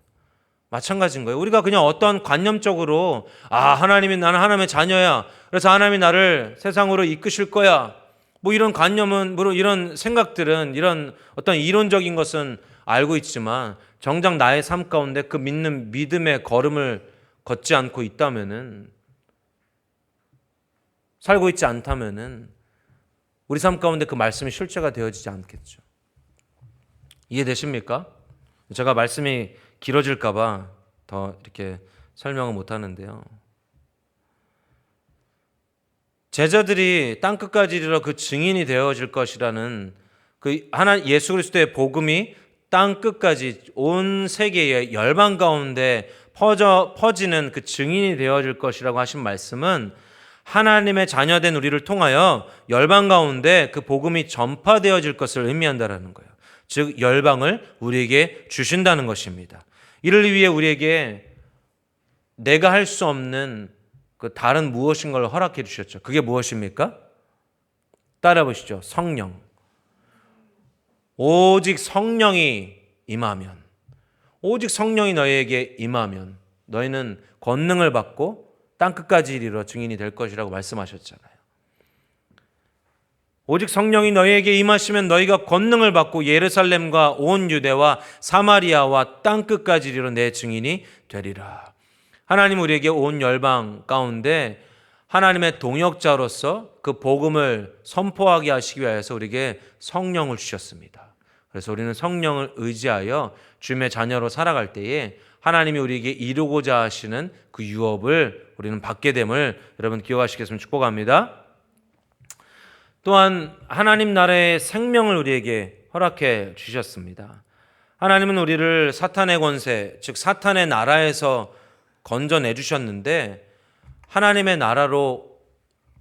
마찬가지인 거예요. 우리가 그냥 어떠한 관념적으로 나는 하나님의 자녀야, 그래서 하나님이 나를 세상으로 이끄실 거야, 이런 관념은, 물론 이런 생각들은, 이런 어떤 이론적인 것은 알고 있지만 정작 나의 삶 가운데 그 믿음의 걸음을 걷지 않고 있다면은 살고 있지 않다면은 우리 삶 가운데 그 말씀이 실제가 되어지지 않겠죠. 이해되십니까? 제가 말씀이 길어질까 봐 더 이렇게 설명을 못 하는데요. 제자들이 땅끝까지 이르러 그 증인이 되어질 것이라는 그 하나 예수 그리스도의 복음이 땅끝까지 온 세계의 열방 가운데 퍼지는 그 증인이 되어질 것이라고 하신 말씀은 하나님의 자녀된 우리를 통하여 열방 가운데 그 복음이 전파되어질 것을 의미한다라는 거예요. 즉 열방을 우리에게 주신다는 것입니다. 이를 위해 우리에게 내가 할 수 없는 그 다른 무엇인가를 허락해 주셨죠. 그게 무엇입니까? 따라 보시죠. 성령. 오직 성령이 임하면, 오직 성령이 너희에게 임하면 너희는 권능을 받고 땅끝까지 이르러 증인이 될 것이라고 말씀하셨잖아요. 오직 성령이 너희에게 임하시면 너희가 권능을 받고 예루살렘과 온 유대와 사마리아와 땅끝까지 이르러 내 증인이 되리라. 하나님 우리에게 온 열방 가운데 하나님의 동역자로서 그 복음을 선포하게 하시기 위해서 우리에게 성령을 주셨습니다. 그래서 우리는 성령을 의지하여 주님의 자녀로 살아갈 때에 하나님이 우리에게 이루고자 하시는 그 유업을 우리는 받게 됨을 여러분 기억하시겠으면 축복합니다. 또한 하나님 나라의 생명을 우리에게 허락해 주셨습니다. 하나님은 우리를 사탄의 권세, 즉 사탄의 나라에서 건져내 주셨는데 하나님의 나라로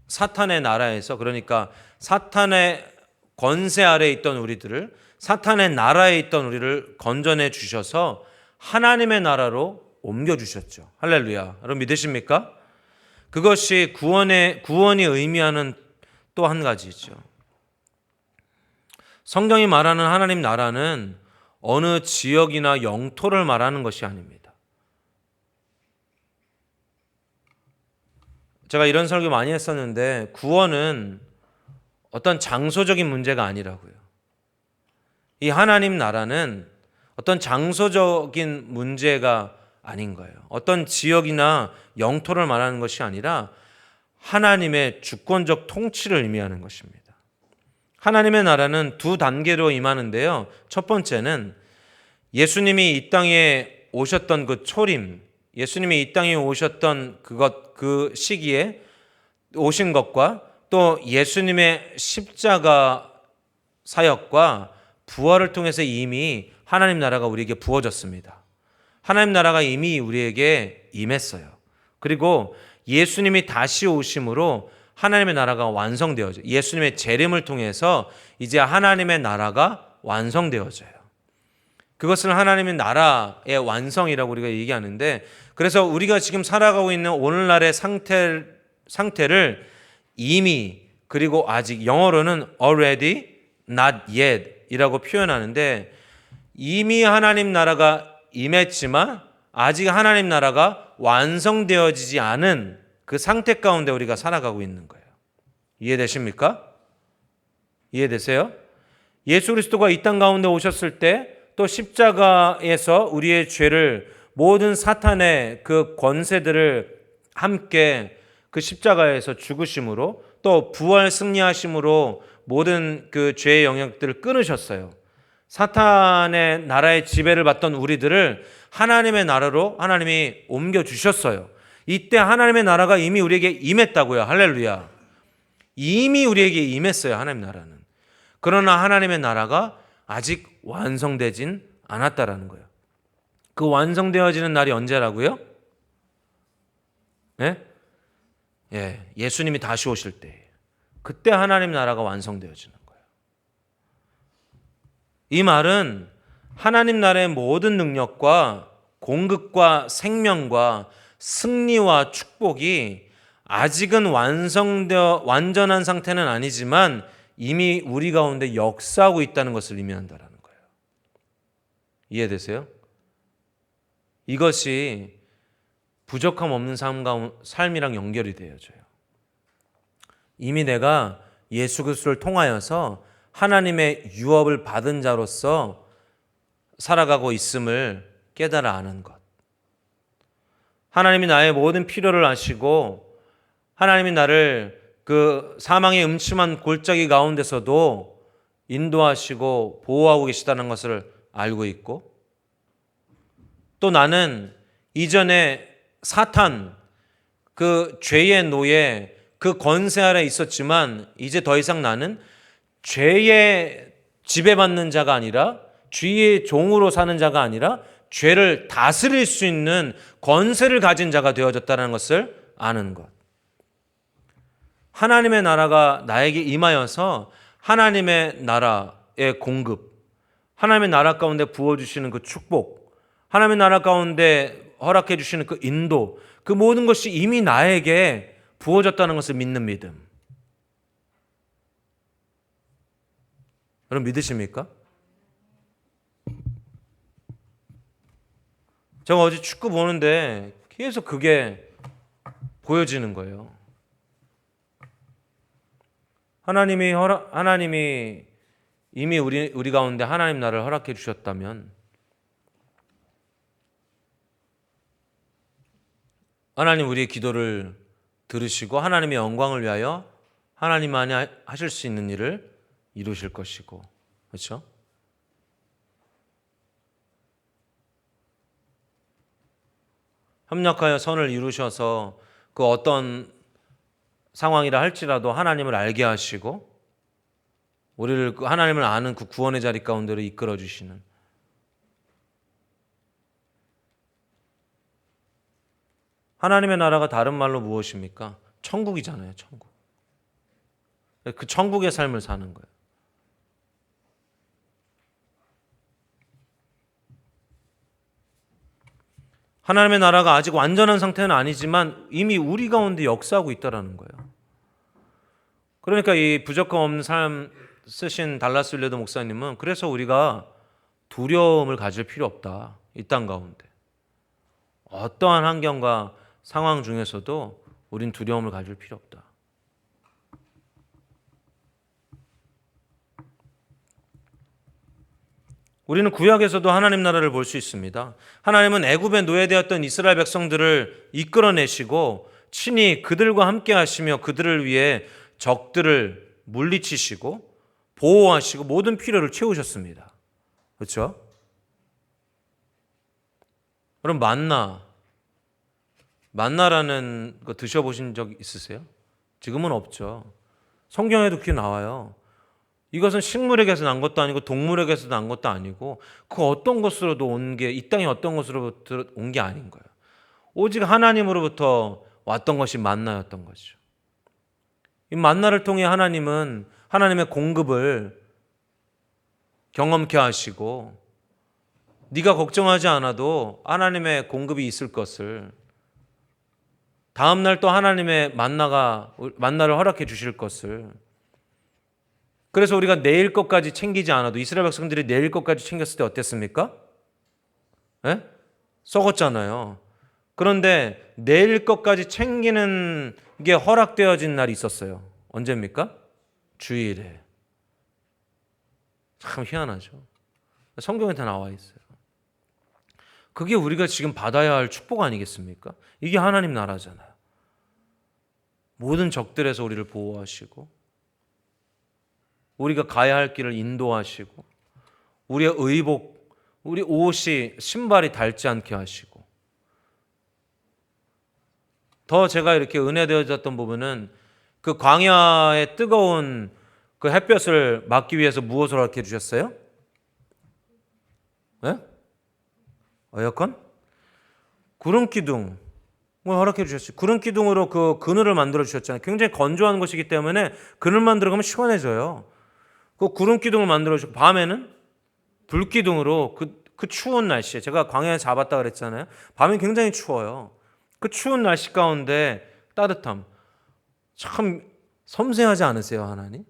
사탄의 나라에서 그러니까 사탄의 권세 아래에 있던 우리들을 사탄의 나라에 있던 우리를 건져내 주셔서 하나님의 나라로 옮겨주셨죠. 할렐루야. 여러분 믿으십니까? 그것이 구원이 의미하는 또 한 가지죠. 성경이 말하는 하나님 나라는 어느 지역이나 영토를 말하는 것이 아닙니다. 제가 이런 설교 많이 했었는데 구원은 어떤 장소적인 문제가 아니라고요. 이 하나님 나라는 어떤 장소적인 문제가 아닌 거예요. 어떤 지역이나 영토를 말하는 것이 아니라 하나님의 주권적 통치를 의미하는 것입니다. 하나님의 나라는 두 단계로 임하는데요. 첫 번째는 예수님이 이 땅에 오셨던 그 초림, 예수님이 이 땅에 오셨던 그 시기에 오신 것과 또 예수님의 십자가 사역과 부활을 통해서 이미 하나님 나라가 우리에게 부어졌습니다. 하나님 나라가 이미 우리에게 임했어요. 그리고 예수님이 다시 오심으로 하나님의 나라가 완성되어져요. 예수님의 재림을 통해서 이제 하나님의 나라가 완성되어져요. 그것을 하나님의 나라의 완성이라고 우리가 얘기하는데, 그래서 우리가 지금 살아가고 있는 오늘날의 상태를 이미, 그리고 아직, 영어로는 already, not yet 이라고 표현하는데, 이미 하나님 나라가 임했지만 아직 하나님 나라가 완성되어지지 않은 그 상태 가운데 우리가 살아가고 있는 거예요. 이해되십니까? 이해되세요? 예수 그리스도가 이 땅 가운데 오셨을 때 또 십자가에서 우리의 죄를, 모든 사탄의 그 권세들을 함께 그 십자가에서 죽으심으로 또 부활 승리하심으로 모든 그 죄의 영역들을 끊으셨어요. 사탄의 나라의 지배를 받던 우리들을 하나님의 나라로 하나님이 옮겨주셨어요. 이때 하나님의 나라가 이미 우리에게 임했다고요. 할렐루야. 이미 우리에게 임했어요. 하나님 나라는. 그러나 하나님의 나라가 아직 완성되진 않았다라는 거예요. 그 완성되어지는 날이 언제라고요? 네? 예수님이 다시 오실 때, 그때 하나님 나라가 완성되어지는 거예요. 이 말은 하나님 나라의 모든 능력과 공급과 생명과 승리와 축복이 아직은 완전한 상태는 아니지만 이미 우리 가운데 역사하고 있다는 것을 의미한다는 거예요. 이해되세요? 이것이 부족함 없는 삶이랑 연결이 되어져요. 이미 내가 예수 그리스도를 통하여서 하나님의 유업을 받은 자로서 살아가고 있음을 깨달아 아는 것. 하나님이 나의 모든 필요를 아시고 하나님이 나를 그 사망의 음침한 골짜기 가운데서도 인도하시고 보호하고 계시다는 것을 알고 있고, 또 나는 이전에 사탄, 그 죄의 노예, 그 권세 아래 있었지만 이제 더 이상 나는 죄의 지배받는 자가 아니라, 죄의 종으로 사는 자가 아니라 죄를 다스릴 수 있는 권세를 가진 자가 되어졌다는 것을 아는 것. 하나님의 나라가 나에게 임하여서 하나님의 나라의 공급, 하나님의 나라 가운데 부어주시는 그 축복, 하나님의 나라 가운데 허락해 주시는 그 인도, 그 모든 것이 이미 나에게 부어졌다는 것을 믿는 믿음. 여러분 믿으십니까? 제가 어제 축구 보는데 계속 그게 보여지는 거예요. 하나님이 이미 우리 가운데 하나님 나라를 허락해 주셨다면, 하나님 우리의 기도를 들으시고 하나님의 영광을 위하여 하나님만이 하실 수 있는 일을 이루실 것이고, 그렇죠? 협력하여 선을 이루셔서 그 어떤 상황이라 할지라도 하나님을 알게 하시고 우리를 하나님을 아는 그 구원의 자리 가운데로 이끌어 주시는, 하나님의 나라가 다른 말로 무엇입니까? 천국이잖아요. 천국. 그 천국의 삶을 사는 거예요. 하나님의 나라가 아직 완전한 상태는 아니지만 이미 우리 가운데 역사하고 있다는 거예요. 그러니까 이 부족함 없는 삶 쓰신 달라스 윌레드 목사님은, 그래서 우리가 두려움을 가질 필요 없다. 이 땅 가운데 어떠한 환경과 상황 중에서도 우린 두려움을 가질 필요 없다. 우리는 구약에서도 하나님 나라를 볼 수 있습니다. 하나님은 애굽의 노예되었던 이스라엘 백성들을 이끌어내시고 친히 그들과 함께 하시며 그들을 위해 적들을 물리치시고 보호하시고 모든 필요를 채우셨습니다. 그렇죠? 그럼 만나라는 거 드셔보신 적 있으세요? 지금은 없죠. 성경에도 그게 나와요. 이것은 식물에게서 난 것도 아니고 동물에게서 난 것도 아니고 그 어떤 것으로도 온 게, 이 땅에 어떤 것으로부터 온 게 아닌 거예요. 오직 하나님으로부터 왔던 것이 만나였던 거죠. 이 만나를 통해 하나님은 하나님의 공급을 경험케 하시고, 네가 걱정하지 않아도 하나님의 공급이 있을 것을, 다음 날 또 하나님의 만나를 허락해 주실 것을. 그래서 우리가 내일 것까지 챙기지 않아도, 이스라엘 백성들이 내일 것까지 챙겼을 때 어땠습니까? 네? 썩었잖아요. 그런데 내일 것까지 챙기는 게 허락되어진 날이 있었어요. 언제입니까? 주일에. 참 희한하죠. 성경에 다 나와 있어요. 그게 우리가 지금 받아야 할 축복 아니겠습니까? 이게 하나님 나라잖아요. 모든 적들에서 우리를 보호하시고, 우리가 가야 할 길을 인도하시고, 우리의 의복, 우리 옷이, 신발이 닳지 않게 하시고, 더 제가 이렇게 은혜되어졌던 부분은 그 광야의 뜨거운 그 햇볕을 막기 위해서 무엇을 허락해 주셨어요? 네? 에어컨? 구름 기둥을 허락해 주셨어요. 구름 기둥으로 그 그늘을 만들어 주셨잖아요. 굉장히 건조한 곳이기 때문에 그늘만 들어가면 시원해져요. 그 구름 기둥을 만들어 주시고, 밤에는 불 기둥으로 그 추운 날씨에, 제가 광야에 잡았다 그랬잖아요. 밤에 굉장히 추워요. 그 추운 날씨 가운데 따뜻함. 참 섬세하지 않으세요, 하나님?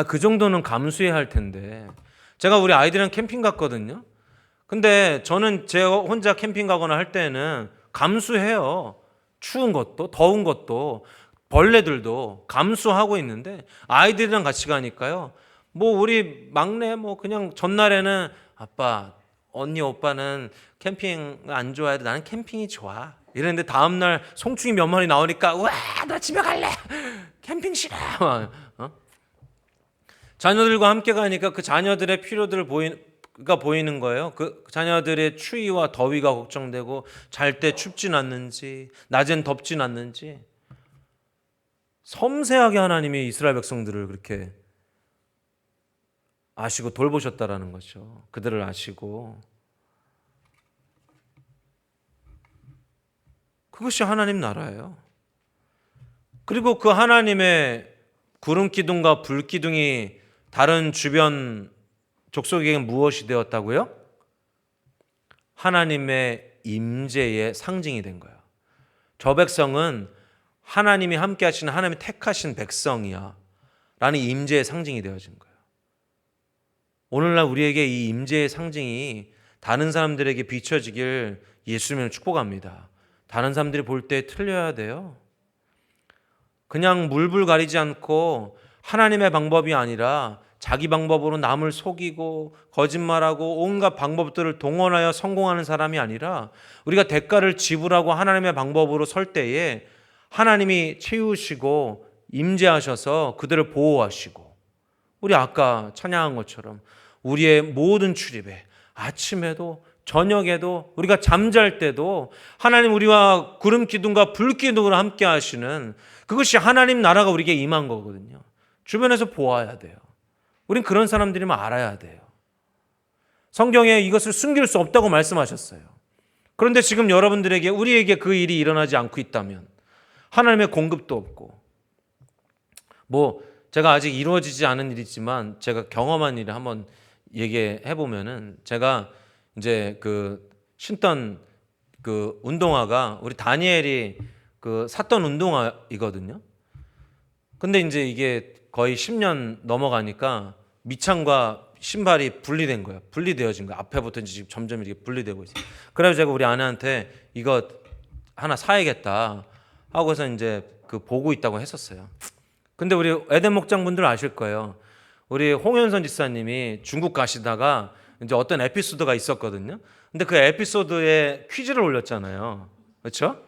그 정도는 감수해야 할 텐데. 제가 우리 아이들이랑 캠핑 갔거든요. 근데 저는 제가 혼자 캠핑 가거나 할 때는 감수해요. 추운 것도, 더운 것도, 벌레들도 감수하고 있는데, 아이들이랑 같이 가니까요. 뭐 우리 막내 그냥 전날에는 아빠, 언니, 오빠는 캠핑 안 좋아해도 나는 캠핑이 좋아. 이랬는데 다음날 송충이 몇 마리 나오니까, 우와, 나 집에 갈래. 캠핑 싫어. 어? 자녀들과 함께 가니까 그 자녀들의 필요들을 보이는 거예요. 그 자녀들의 추위와 더위가 걱정되고 잘 때 춥진 않는지 낮엔 덥진 않는지 섬세하게 하나님이 이스라엘 백성들을 그렇게 아시고 돌보셨다라는 거죠. 그들을 아시고. 그것이 하나님 나라예요. 그리고 그 하나님의 구름 기둥과 불 기둥이 다른 주변 족속에게는 무엇이 되었다고요? 하나님의 임재의 상징이 된 거예요. 저 백성은 하나님이 함께 하시는 하나님이 택하신 백성이야 라는 임재의 상징이 되어진 거예요. 오늘날 우리에게 이 임재의 상징이 다른 사람들에게 비춰지길 예수님을 축복합니다. 다른 사람들이 볼 때 틀려야 돼요. 그냥 물불 가리지 않고 하나님의 방법이 아니라 자기 방법으로 남을 속이고 거짓말하고 온갖 방법들을 동원하여 성공하는 사람이 아니라 우리가 대가를 지불하고 하나님의 방법으로 설 때에 하나님이 채우시고 임재하셔서 그들을 보호하시고 우리 아까 찬양한 것처럼 우리의 모든 출입에 아침에도 저녁에도 우리가 잠잘 때도 하나님 우리와 구름 기둥과 불 기둥으로 함께 하시는 그것이 하나님 나라가 우리에게 임한 거거든요. 주변에서 보아야 돼요. 우린 그런 사람들이면 알아야 돼요. 성경에 이것을 숨길 수 없다고 말씀하셨어요. 그런데 지금 여러분들에게 우리에게 그 일이 일어나지 않고 있다면 하나님의 공급도 없고 제가 아직 이루어지지 않은 일이지만 제가 경험한 일을 한번 얘기해 보면은 제가 이제 신던 운동화가 우리 다니엘이 샀던 운동화이거든요. 근데 이제 이게 거의 10년 넘어가니까 밑창과 신발이 분리된 거예요. 분리되어진 거예요. 앞에부터 이제 점점 이렇게 분리되고 있어요. 그래서 제가 우리 아내한테 이거 하나 사야겠다 하고서 이제 보고 있다고 했었어요. 근데 우리 에덴 목장분들 아실 거예요. 우리 홍현선 지사님이 중국 가시다가 이제 어떤 에피소드가 있었거든요. 근데 그 에피소드에 퀴즈를 올렸잖아요. 그렇죠?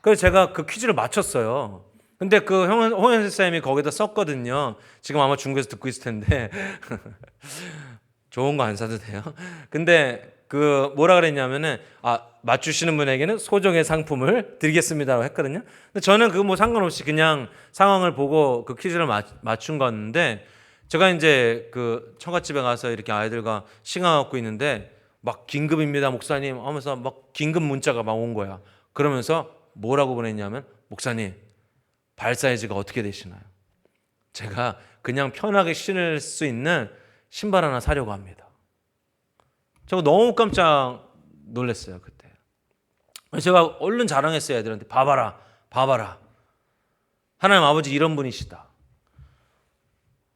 그래서 제가 그 퀴즈를 맞췄어요. 근데 그 홍현선 지사님이 거기다 썼거든요. 지금 아마 중국에서 듣고 있을 텐데 좋은 거 안 사도 돼요. 근데 뭐라 그랬냐면은 맞추시는 분에게는 소정의 상품을 드리겠습니다라고 했거든요. 근데 저는 상관없이 그냥 상황을 보고 그 퀴즈를 맞춘 거였는데 제가 이제 처갓집에 가서 이렇게 아이들과 시간 갖고 있는데 막 긴급입니다 목사님 하면서 막 긴급 문자가 막 온 거야. 그러면서 뭐라고 보냈냐면 목사님 발 사이즈가 어떻게 되시나요? 제가 그냥 편하게 신을 수 있는 신발 하나 사려고 합니다. 제가 너무 깜짝 놀랐어요 그때. 제가 얼른 자랑했어요 애들한테. 봐봐라 하나님 아버지 이런 분이시다.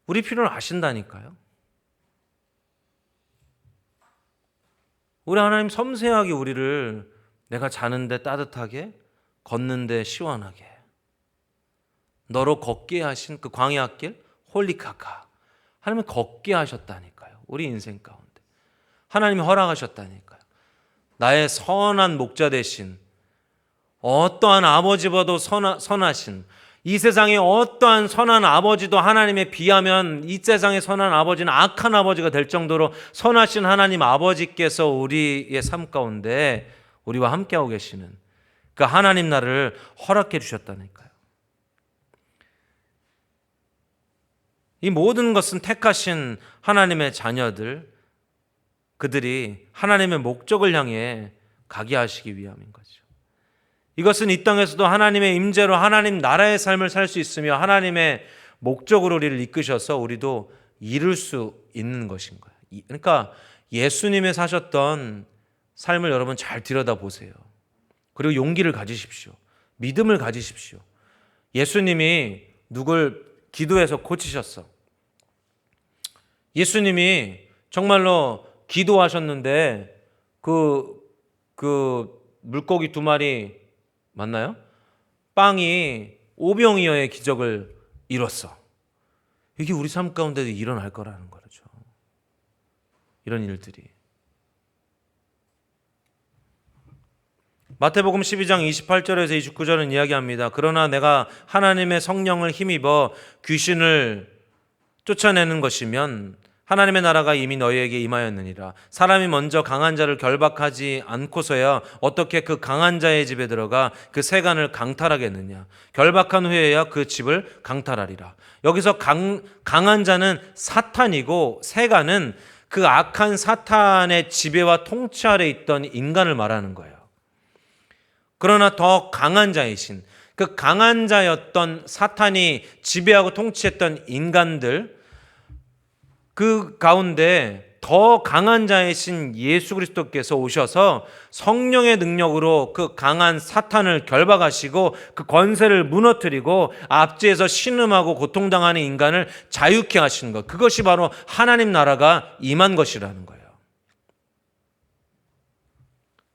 우리 필요를 아신다니까요. 우리 하나님 섬세하게 우리를 내가 자는데 따뜻하게 걷는데 시원하게 너로 걷게 하신 그 광야길 홀리카카 하나님이 걷게 하셨다니까요. 우리 인생 가운데 하나님이 허락하셨다니까요. 나의 선한 목자 되신 어떠한 아버지보다도 선하신 이 세상의 어떠한 선한 아버지도 하나님에 비하면 이 세상의 선한 아버지는 악한 아버지가 될 정도로 선하신 하나님 아버지께서 우리의 삶 가운데 우리와 함께하고 계시는 그 하나님 나라를 허락해 주셨다니까요. 이 모든 것은 택하신 하나님의 자녀들, 그들이 하나님의 목적을 향해 가게 하시기 위함인 거죠. 이것은 이 땅에서도 하나님의 임재로 하나님 나라의 삶을 살 수 있으며 하나님의 목적으로 우리를 이끄셔서 우리도 이룰 수 있는 것인 거예요. 그러니까 예수님이 사셨던 삶을 여러분 잘 들여다보세요. 그리고 용기를 가지십시오. 믿음을 가지십시오. 예수님이 누굴 기도해서 고치셨어. 예수님이 정말로 기도하셨는데 그 물고기 2마리 맞나요? 빵이 오병이어의 기적을 이뤘어. 이게 우리 삶 가운데도 일어날 거라는 거죠. 이런 일들이. 마태복음 12장 28절에서 29절은 이야기합니다. 그러나 내가 하나님의 성령을 힘입어 귀신을 쫓아내는 것이면 하나님의 나라가 이미 너희에게 임하였느니라. 사람이 먼저 강한 자를 결박하지 않고서야 어떻게 그 강한 자의 집에 들어가 그 세간을 강탈하겠느냐. 결박한 후에야 그 집을 강탈하리라. 여기서 강한 자는 사탄이고 세간은 그 악한 사탄의 지배와 통치 아래 있던 인간을 말하는 거예요. 그러나 더 강한 자이신 그 강한 자였던 사탄이 지배하고 통치했던 인간들, 그 가운데 더 강한 자이신 예수 그리스도께서 오셔서 성령의 능력으로 그 강한 사탄을 결박하시고 그 권세를 무너뜨리고 압제해서 신음하고 고통당하는 인간을 자유케 하시는 것, 그것이 바로 하나님 나라가 임한 것이라는 거예요.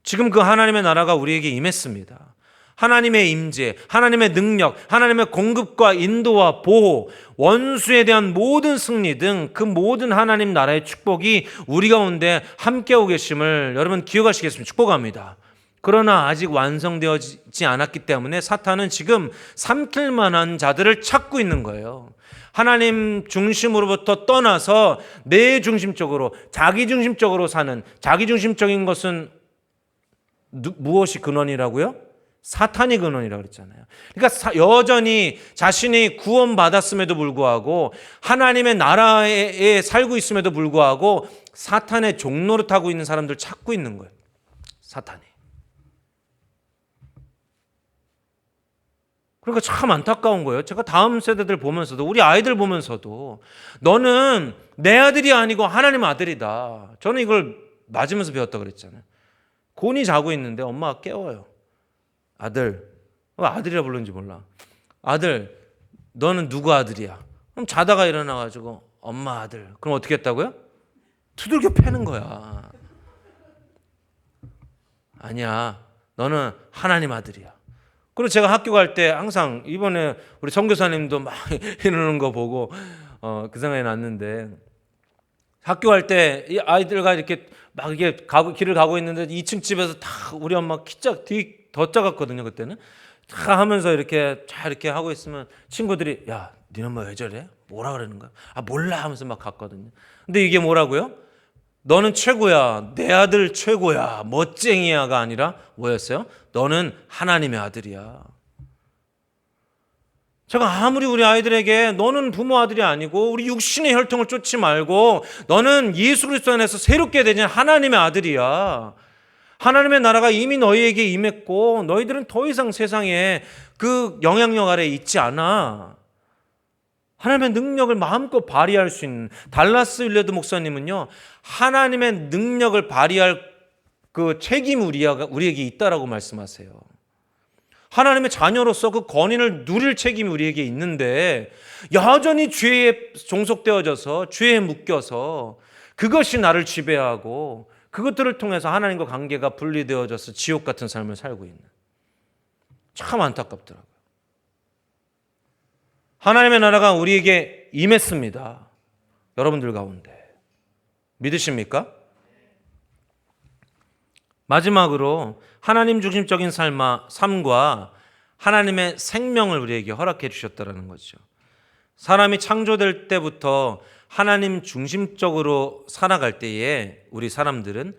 지금 그 하나님의 나라가 우리에게 임했습니다. 하나님의 임재, 하나님의 능력, 하나님의 공급과 인도와 보호, 원수에 대한 모든 승리 등 그 모든 하나님 나라의 축복이 우리 가운데 함께하고 계심을 여러분 기억하시겠습니다. 축복합니다. 그러나 아직 완성되어지지 않았기 때문에 사탄은 지금 삼킬 만한 자들을 찾고 있는 거예요. 하나님 중심으로부터 떠나서 내 중심적으로, 자기 중심적으로 사는, 자기 중심적인 것은 무엇이 근원이라고요? 사탄이 근원이라고 그랬잖아요. 그러니까 여전히 자신이 구원받았음에도 불구하고 하나님의 나라에 살고 있음에도 불구하고 사탄의 종노릇 하고 있는 사람들 찾고 있는 거예요. 사탄이. 그러니까 참 안타까운 거예요. 제가 다음 세대들 보면서도, 우리 아이들 보면서도 너는 내 아들이 아니고 하나님 아들이다. 저는 이걸 맞으면서 배웠다 그랬잖아요. 곤히 자고 있는데 엄마가 깨워요. 아들, 아들이라 부르는지 몰라. 아들, 너는 누구 아들이야? 그럼 자다가 일어나가지고 엄마 아들. 그럼 어떻게 했다고요? 두들겨 패는 거야. 아니야, 너는 하나님 아들이야. 그리고 제가 학교 갈 때 항상, 이번에 우리 선교사님도 막 이러는 거 보고 그 생각이 났는데, 학교 갈 때 이 아이들과 이렇게 막 이게 길을 가고 있는데 2층 집에서 다 우리 엄마 되게 더 작았거든요. 그때는 다 하면서 이렇게 잘 이렇게 하고 있으면 친구들이 야, 네 엄마 왜 저래? 뭐라 그러는 거야? 아, 몰라 하면서 막 갔거든요. 근데 이게 뭐라고요? 너는 최고야, 내 아들 최고야, 멋쟁이야가 아니라 뭐였어요? 너는 하나님의 아들이야. 제가 아무리 우리 아이들에게 너는 부모 아들이 아니고 우리 육신의 혈통을 쫓지 말고 너는 예수 그리스도 안에서 새롭게 되진 하나님의 아들이야. 하나님의 나라가 이미 너희에게 임했고 너희들은 더 이상 세상에 그 영향력 아래에 있지 않아. 하나님의 능력을 마음껏 발휘할 수 있는, 달라스 윌레드 목사님은요, 하나님의 능력을 발휘할 그 책임이 우리에게 있다라고 말씀하세요. 하나님의 자녀로서 그 권위를 누릴 책임이 우리에게 있는데 여전히 죄에 종속되어져서 죄에 묶여서 그것이 나를 지배하고 그것들을 통해서 하나님과 관계가 분리되어져서 지옥 같은 삶을 살고 있는, 참 안타깝더라고요. 하나님의 나라가 우리에게 임했습니다. 여러분들 가운데 믿으십니까? 마지막으로 하나님 중심적인 삶과 하나님의 생명을 우리에게 허락해 주셨다는 거죠. 사람이 창조될 때부터 하나님 중심적으로 살아갈 때에 우리 사람들은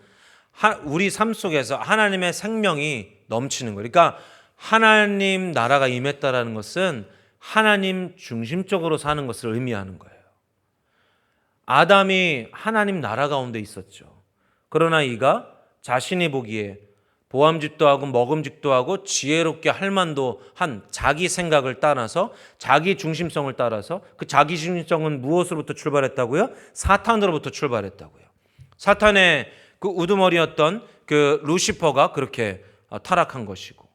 우리 삶 속에서 하나님의 생명이 넘치는 거예요. 그러니까 하나님 나라가 임했다라는 것은 하나님 중심적으로 사는 것을 의미하는 거예요. 아담이 하나님 나라 가운데 있었죠. 그러나 이가 자신이 보기에 보암직도 하고 먹음직도 하고 지혜롭게 할 만도 한 자기 생각을 따라서, 자기 중심성을 따라서, 그 자기 중심성은 무엇으로부터 출발했다고요? 사탄으로부터 출발했다고요. 사탄의 그 우두머리였던 그 루시퍼가 그렇게 타락한 것이고,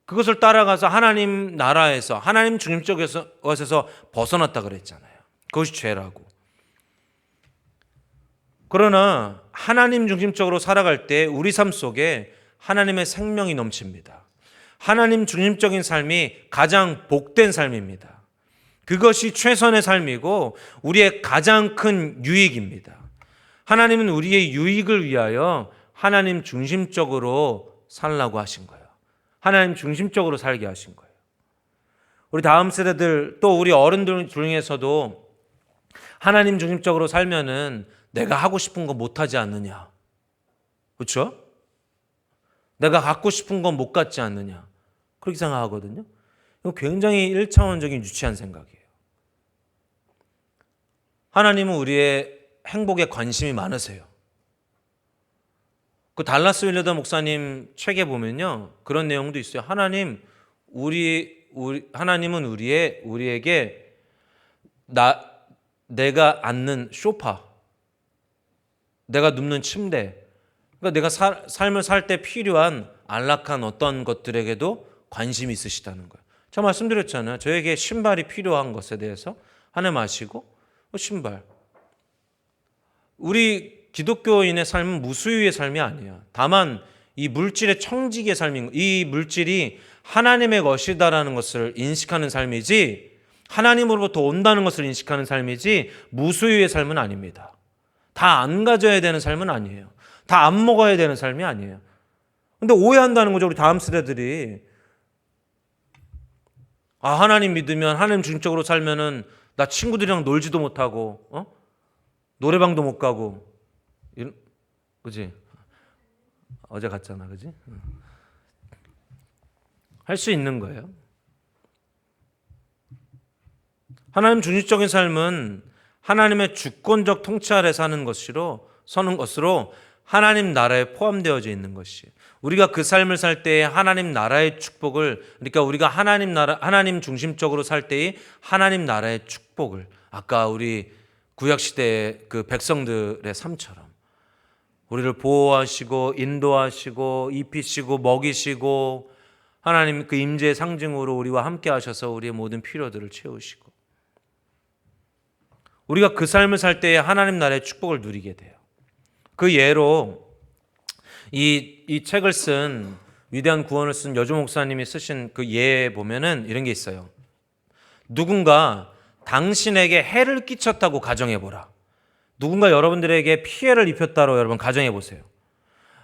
그것을 따라가서 하나님 나라에서, 하나님 중심적 것에서 벗어났다 그랬잖아요. 그것이 죄라고. 그러나 하나님 중심적으로 살아갈 때 우리 삶 속에 하나님의 생명이 넘칩니다. 하나님 중심적인 삶이 가장 복된 삶입니다. 그것이 최선의 삶이고 우리의 가장 큰 유익입니다. 하나님은 우리의 유익을 위하여 하나님 중심적으로 살라고 하신 거예요. 하나님 중심적으로 살게 하신 거예요. 우리 다음 세대들 또 우리 어른들 중에서도 하나님 중심적으로 살면은 내가 하고 싶은 거 못하지 않느냐. 그렇죠? 내가 갖고 싶은 건 못 갖지 않느냐. 그렇게 생각하거든요. 이거 굉장히 1차원적인 유치한 생각이에요. 하나님은 우리의 행복에 관심이 많으세요. 그 달라스 윌러더 목사님 책에 보면요, 그런 내용도 있어요. 하나님은 우리에게 내가 앉는 소파, 내가 눕는 침대, 그러니까 내가 삶을 살 때 필요한 안락한 어떤 것들에게도 관심이 있으시다는 거예요. 제가 말씀드렸잖아요. 저에게 신발이 필요한 것에 대해서 하나님 아시고 신발. 우리 기독교인의 삶은 무수유의 삶이 아니에요. 다만 이 물질의 청지기의 삶인 이 물질이 하나님의 것이다라는 것을 인식하는 삶이지 하나님으로부터 온다는 것을 인식하는 삶이지 무수유의 삶은 아닙니다. 다 안 가져야 되는 삶은 아니에요. 다 안 먹어야 되는 삶이 아니에요. 근데 오해한다는 거죠. 우리 다음 세대들이. 하나님 믿으면 하나님 중심적으로 살면은 나 친구들이랑 놀지도 못하고 노래방도 못 가고 그지? 어제 갔잖아, 그지? 할 수 있는 거예요. 하나님 중심적인 삶은 하나님의 주권적 통치 아래 서는 것으로 하나님 나라에 포함되어져 있는 것이에요. 우리가 그 삶을 살 때에 하나님 나라의 축복을, 그러니까 우리가 하나님 중심적으로 살 때의 하나님 나라의 축복을, 아까 우리 구약 시대의 그 백성들의 삶처럼 우리를 보호하시고 인도하시고 입히시고 먹이시고 하나님 그 임재의 상징으로 우리와 함께 하셔서 우리의 모든 필요들을 채우시고 우리가 그 삶을 살 때에 하나님 나라의 축복을 누리게 돼요. 그 예로 이 책을 쓴 위대한 구원을 쓴 여주 목사님이 쓰신 그 예에 보면은 이런 게 있어요. 누군가 당신에게 해를 끼쳤다고 가정해 보라. 누군가 여러분들에게 피해를 입혔다고 여러분 가정해 보세요.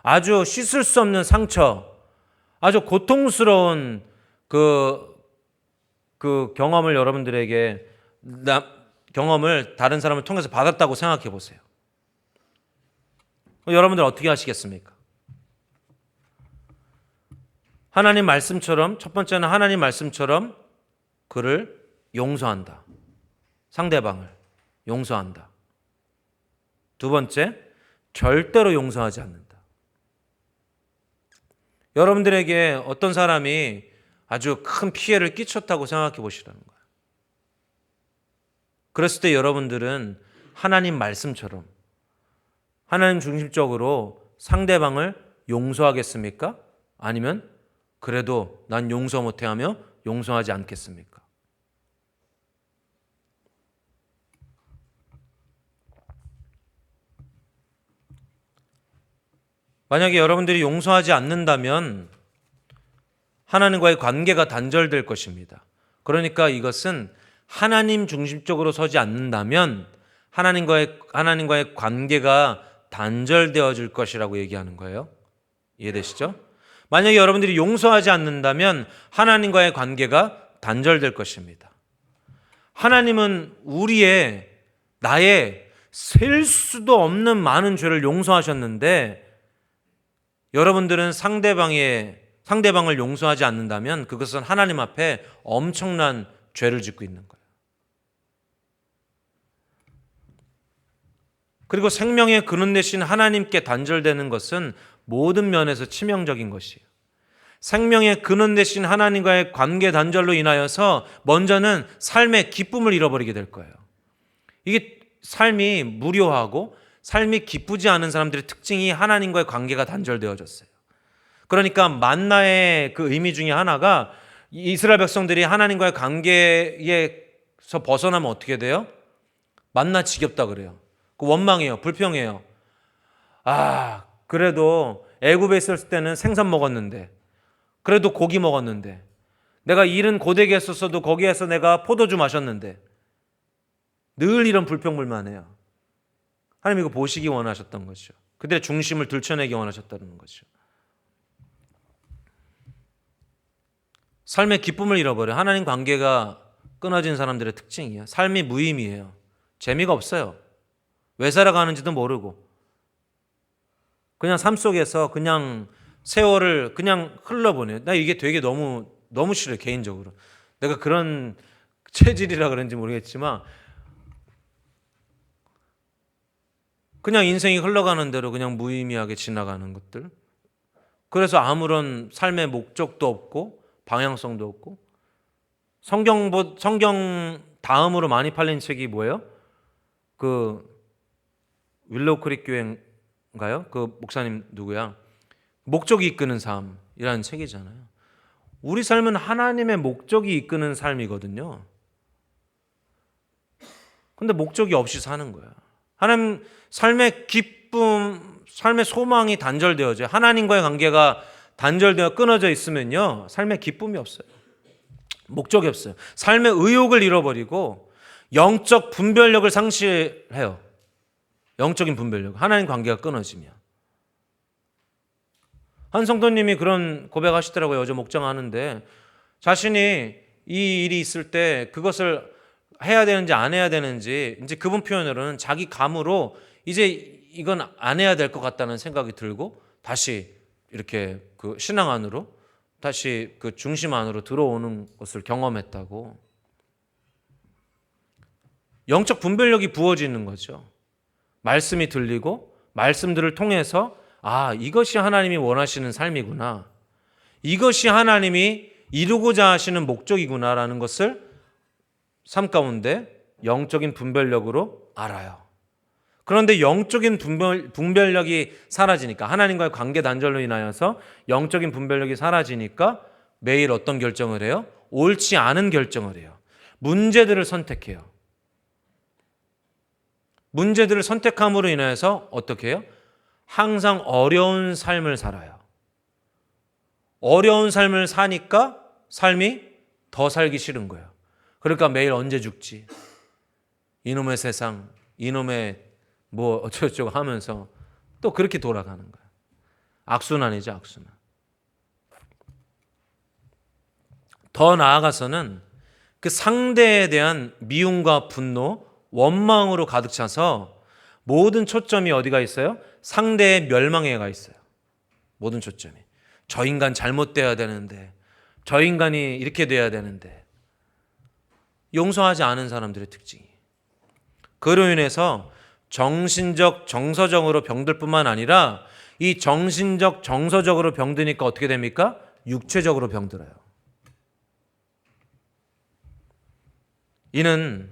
아주 씻을 수 없는 상처, 아주 고통스러운 그 경험을 여러분들에게 경험을 다른 사람을 통해서 받았다고 생각해 보세요. 여러분들 어떻게 하시겠습니까? 하나님 말씀처럼, 첫 번째는 하나님 말씀처럼 그를 용서한다. 상대방을 용서한다. 두 번째, 절대로 용서하지 않는다. 여러분들에게 어떤 사람이 아주 큰 피해를 끼쳤다고 생각해 보시라는 거예요. 그랬을 때 여러분들은 하나님 말씀처럼 하나님 중심적으로 상대방을 용서하겠습니까? 아니면 그래도 난 용서 못해 하며 용서하지 않겠습니까? 만약에 여러분들이 용서하지 않는다면 하나님과의 관계가 단절될 것입니다. 그러니까 이것은 하나님 중심적으로 서지 않는다면 하나님과의 관계가 단절되어질 것이라고 얘기하는 거예요. 이해되시죠? 만약에 여러분들이 용서하지 않는다면 하나님과의 관계가 단절될 것입니다. 하나님은 나의 셀 수도 없는 많은 죄를 용서하셨는데 여러분들은 상대방을 용서하지 않는다면 그것은 하나님 앞에 엄청난 죄를 짓고 있는 거예요. 그리고 생명의 근원 되신 하나님께 단절되는 것은 모든 면에서 치명적인 것이에요. 생명의 근원 되신 하나님과의 관계 단절로 인하여서 먼저는 삶의 기쁨을 잃어버리게 될 거예요. 이게 삶이 무료하고 삶이 기쁘지 않은 사람들의 특징이 하나님과의 관계가 단절되어졌어요. 그러니까 만나의 그 의미 중에 하나가 이스라엘 백성들이 하나님과의 관계에서 벗어나면 어떻게 돼요? 만나 지겹다 그래요. 그 원망해요. 불평해요. 그래도 애굽에 있을 때는 생선 먹었는데, 그래도 고기 먹었는데, 내가 일은 고되게 했었어도 거기에서 내가 포도주 마셨는데, 늘 이런 불평불만해요. 하나님 이거 보시기 원하셨던 거죠. 그들의 중심을 들춰내기 원하셨다는 거죠. 삶의 기쁨을 잃어버려요. 하나님 관계가 끊어진 사람들의 특징이에요. 삶이 무의미해요. 재미가 없어요. 왜 살아가는지도 모르고 그냥 삶 속에서 그냥 세월을 그냥 흘러보내요. 나 이게 되게 너무 싫어요. 개인적으로. 내가 그런 체질이라 그런지 모르겠지만 그냥 인생이 흘러가는 대로 그냥 무의미하게 지나가는 것들. 그래서 아무런 삶의 목적도 없고 방향성도 없고 성경 다음으로 많이 팔린 책이 뭐예요? 그 윌로우 크릭 교회인가요? 그 목사님 누구야? 목적이 이끄는 삶이라는 책이잖아요. 우리 삶은 하나님의 목적이 이끄는 삶이거든요. 근데 목적이 없이 사는 거야. 하나님 삶의 기쁨, 삶의 소망이 단절되어져요. 하나님과의 관계가 단절되어 끊어져 있으면요, 삶의 기쁨이 없어요. 목적이 없어요. 삶의 의욕을 잃어버리고 영적 분별력을 상실해요. 영적인 분별력. 하나님 관계가 끊어지면. 한 성도님이 그런 고백하시더라고요. 어제 목장하는데 자신이 이 일이 있을 때 그것을 해야 되는지 안 해야 되는지 이제 그분 표현으로는 자기 감으로 이제 이건 안 해야 될 것 같다는 생각이 들고 다시 이렇게 그 신앙 안으로 다시 그 중심 안으로 들어오는 것을 경험했다고. 영적 분별력이 부어지는 거죠. 말씀이 들리고 말씀들을 통해서 이것이 하나님이 원하시는 삶이구나. 이것이 하나님이 이루고자 하시는 목적이구나라는 것을 삶 가운데 영적인 분별력으로 알아요. 그런데 영적인 분별력이 사라지니까 하나님과의 관계 단절로 인하여서 영적인 분별력이 사라지니까 매일 어떤 결정을 해요? 옳지 않은 결정을 해요. 문제들을 선택해요. 문제들을 선택함으로 인해서 어떻게 해요? 항상 어려운 삶을 살아요. 어려운 삶을 사니까 삶이 더 살기 싫은 거예요. 그러니까 매일 언제 죽지? 이놈의 세상, 이놈의 뭐 어쩌고저쩌고 하면서 또 그렇게 돌아가는 거예요. 악순환이죠, 악순환. 더 나아가서는 그 상대에 대한 미움과 분노, 원망으로 가득 차서 모든 초점이 어디가 있어요? 상대의 멸망에 가 있어요. 모든 초점이. 저 인간 잘못돼야 되는데, 저 인간이 이렇게 돼야 되는데, 용서하지 않은 사람들의 특징이. 그로 인해서 정신적, 정서적으로 병들 뿐만 아니라 이 정신적, 정서적으로 병드니까 어떻게 됩니까? 육체적으로 병들어요. 이는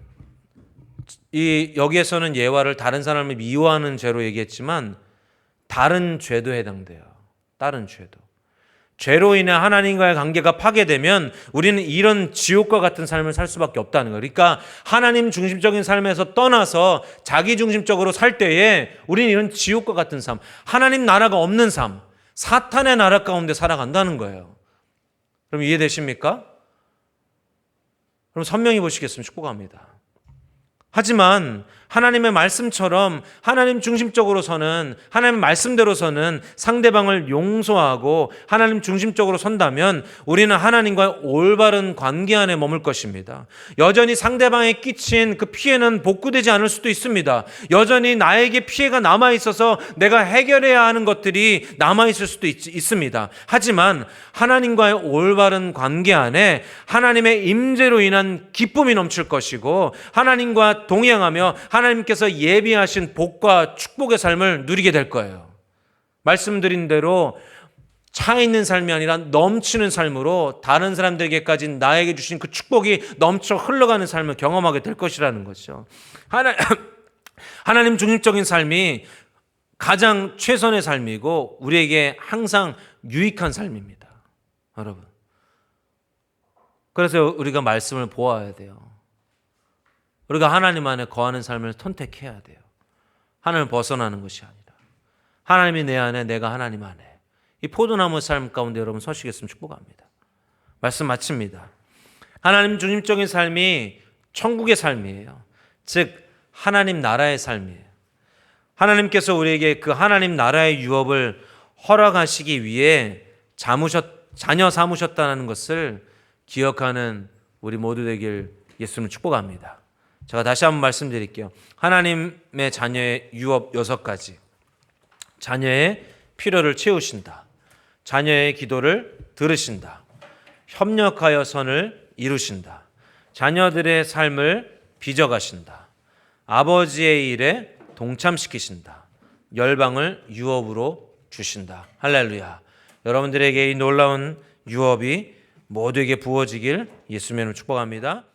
여기에서는 예화를 다른 사람을 미워하는 죄로 얘기했지만 다른 죄도 해당돼요. 다른 죄도. 죄로 인해 하나님과의 관계가 파괴되면 우리는 이런 지옥과 같은 삶을 살 수밖에 없다는 거예요. 그러니까 하나님 중심적인 삶에서 떠나서 자기 중심적으로 살 때에 우리는 이런 지옥과 같은 삶, 하나님 나라가 없는 삶, 사탄의 나라 가운데 살아간다는 거예요. 그럼 이해되십니까? 그럼 선명히 보시겠으면 축복합니다. 하지만 하나님의 말씀처럼 하나님 중심적으로 서는, 하나님의 말씀대로 서는 상대방을 용서하고 하나님 중심적으로 선다면 우리는 하나님과의 올바른 관계 안에 머물 것입니다. 여전히 상대방에 끼친 그 피해는 복구되지 않을 수도 있습니다. 여전히 나에게 피해가 남아있어서 내가 해결해야 하는 것들이 남아있을 수도 있습니다. 하지만 하나님과의 올바른 관계 안에 하나님의 임재로 인한 기쁨이 넘칠 것이고 하나님과 동행하며 하나님께서 예비하신 복과 축복의 삶을 누리게 될 거예요. 말씀드린 대로 차 있는 삶이 아니라 넘치는 삶으로 다른 사람들에게까지 나에게 주신 그 축복이 넘쳐 흘러가는 삶을 경험하게 될 것이라는 거죠. 하나님 중심적인 삶이 가장 최선의 삶이고 우리에게 항상 유익한 삶입니다. 여러분. 그래서 우리가 말씀을 보아야 돼요. 우리가 하나님 안에 거하는 삶을 선택해야 돼요. 하나님을 벗어나는 것이 아니라. 하나님이 내 안에, 내가 하나님 안에. 이 포도나무 삶 가운데 여러분 서시겠으면 축복합니다. 말씀 마칩니다. 하나님 중심적인 삶이 천국의 삶이에요. 즉 하나님 나라의 삶이에요. 하나님께서 우리에게 그 하나님 나라의 유업을 허락하시기 위해 자녀 삼으셨다는 것을 기억하는 우리 모두 되길 예수님 축복합니다. 제가 다시 한번 말씀드릴게요. 하나님의 자녀의 유업 6가지. 자녀의 필요를 채우신다. 자녀의 기도를 들으신다. 협력하여 선을 이루신다. 자녀들의 삶을 빚어가신다. 아버지의 일에 동참시키신다. 열방을 유업으로 주신다. 할렐루야. 여러분들에게 이 놀라운 유업이 모두에게 부어지길 예수님으로 축복합니다.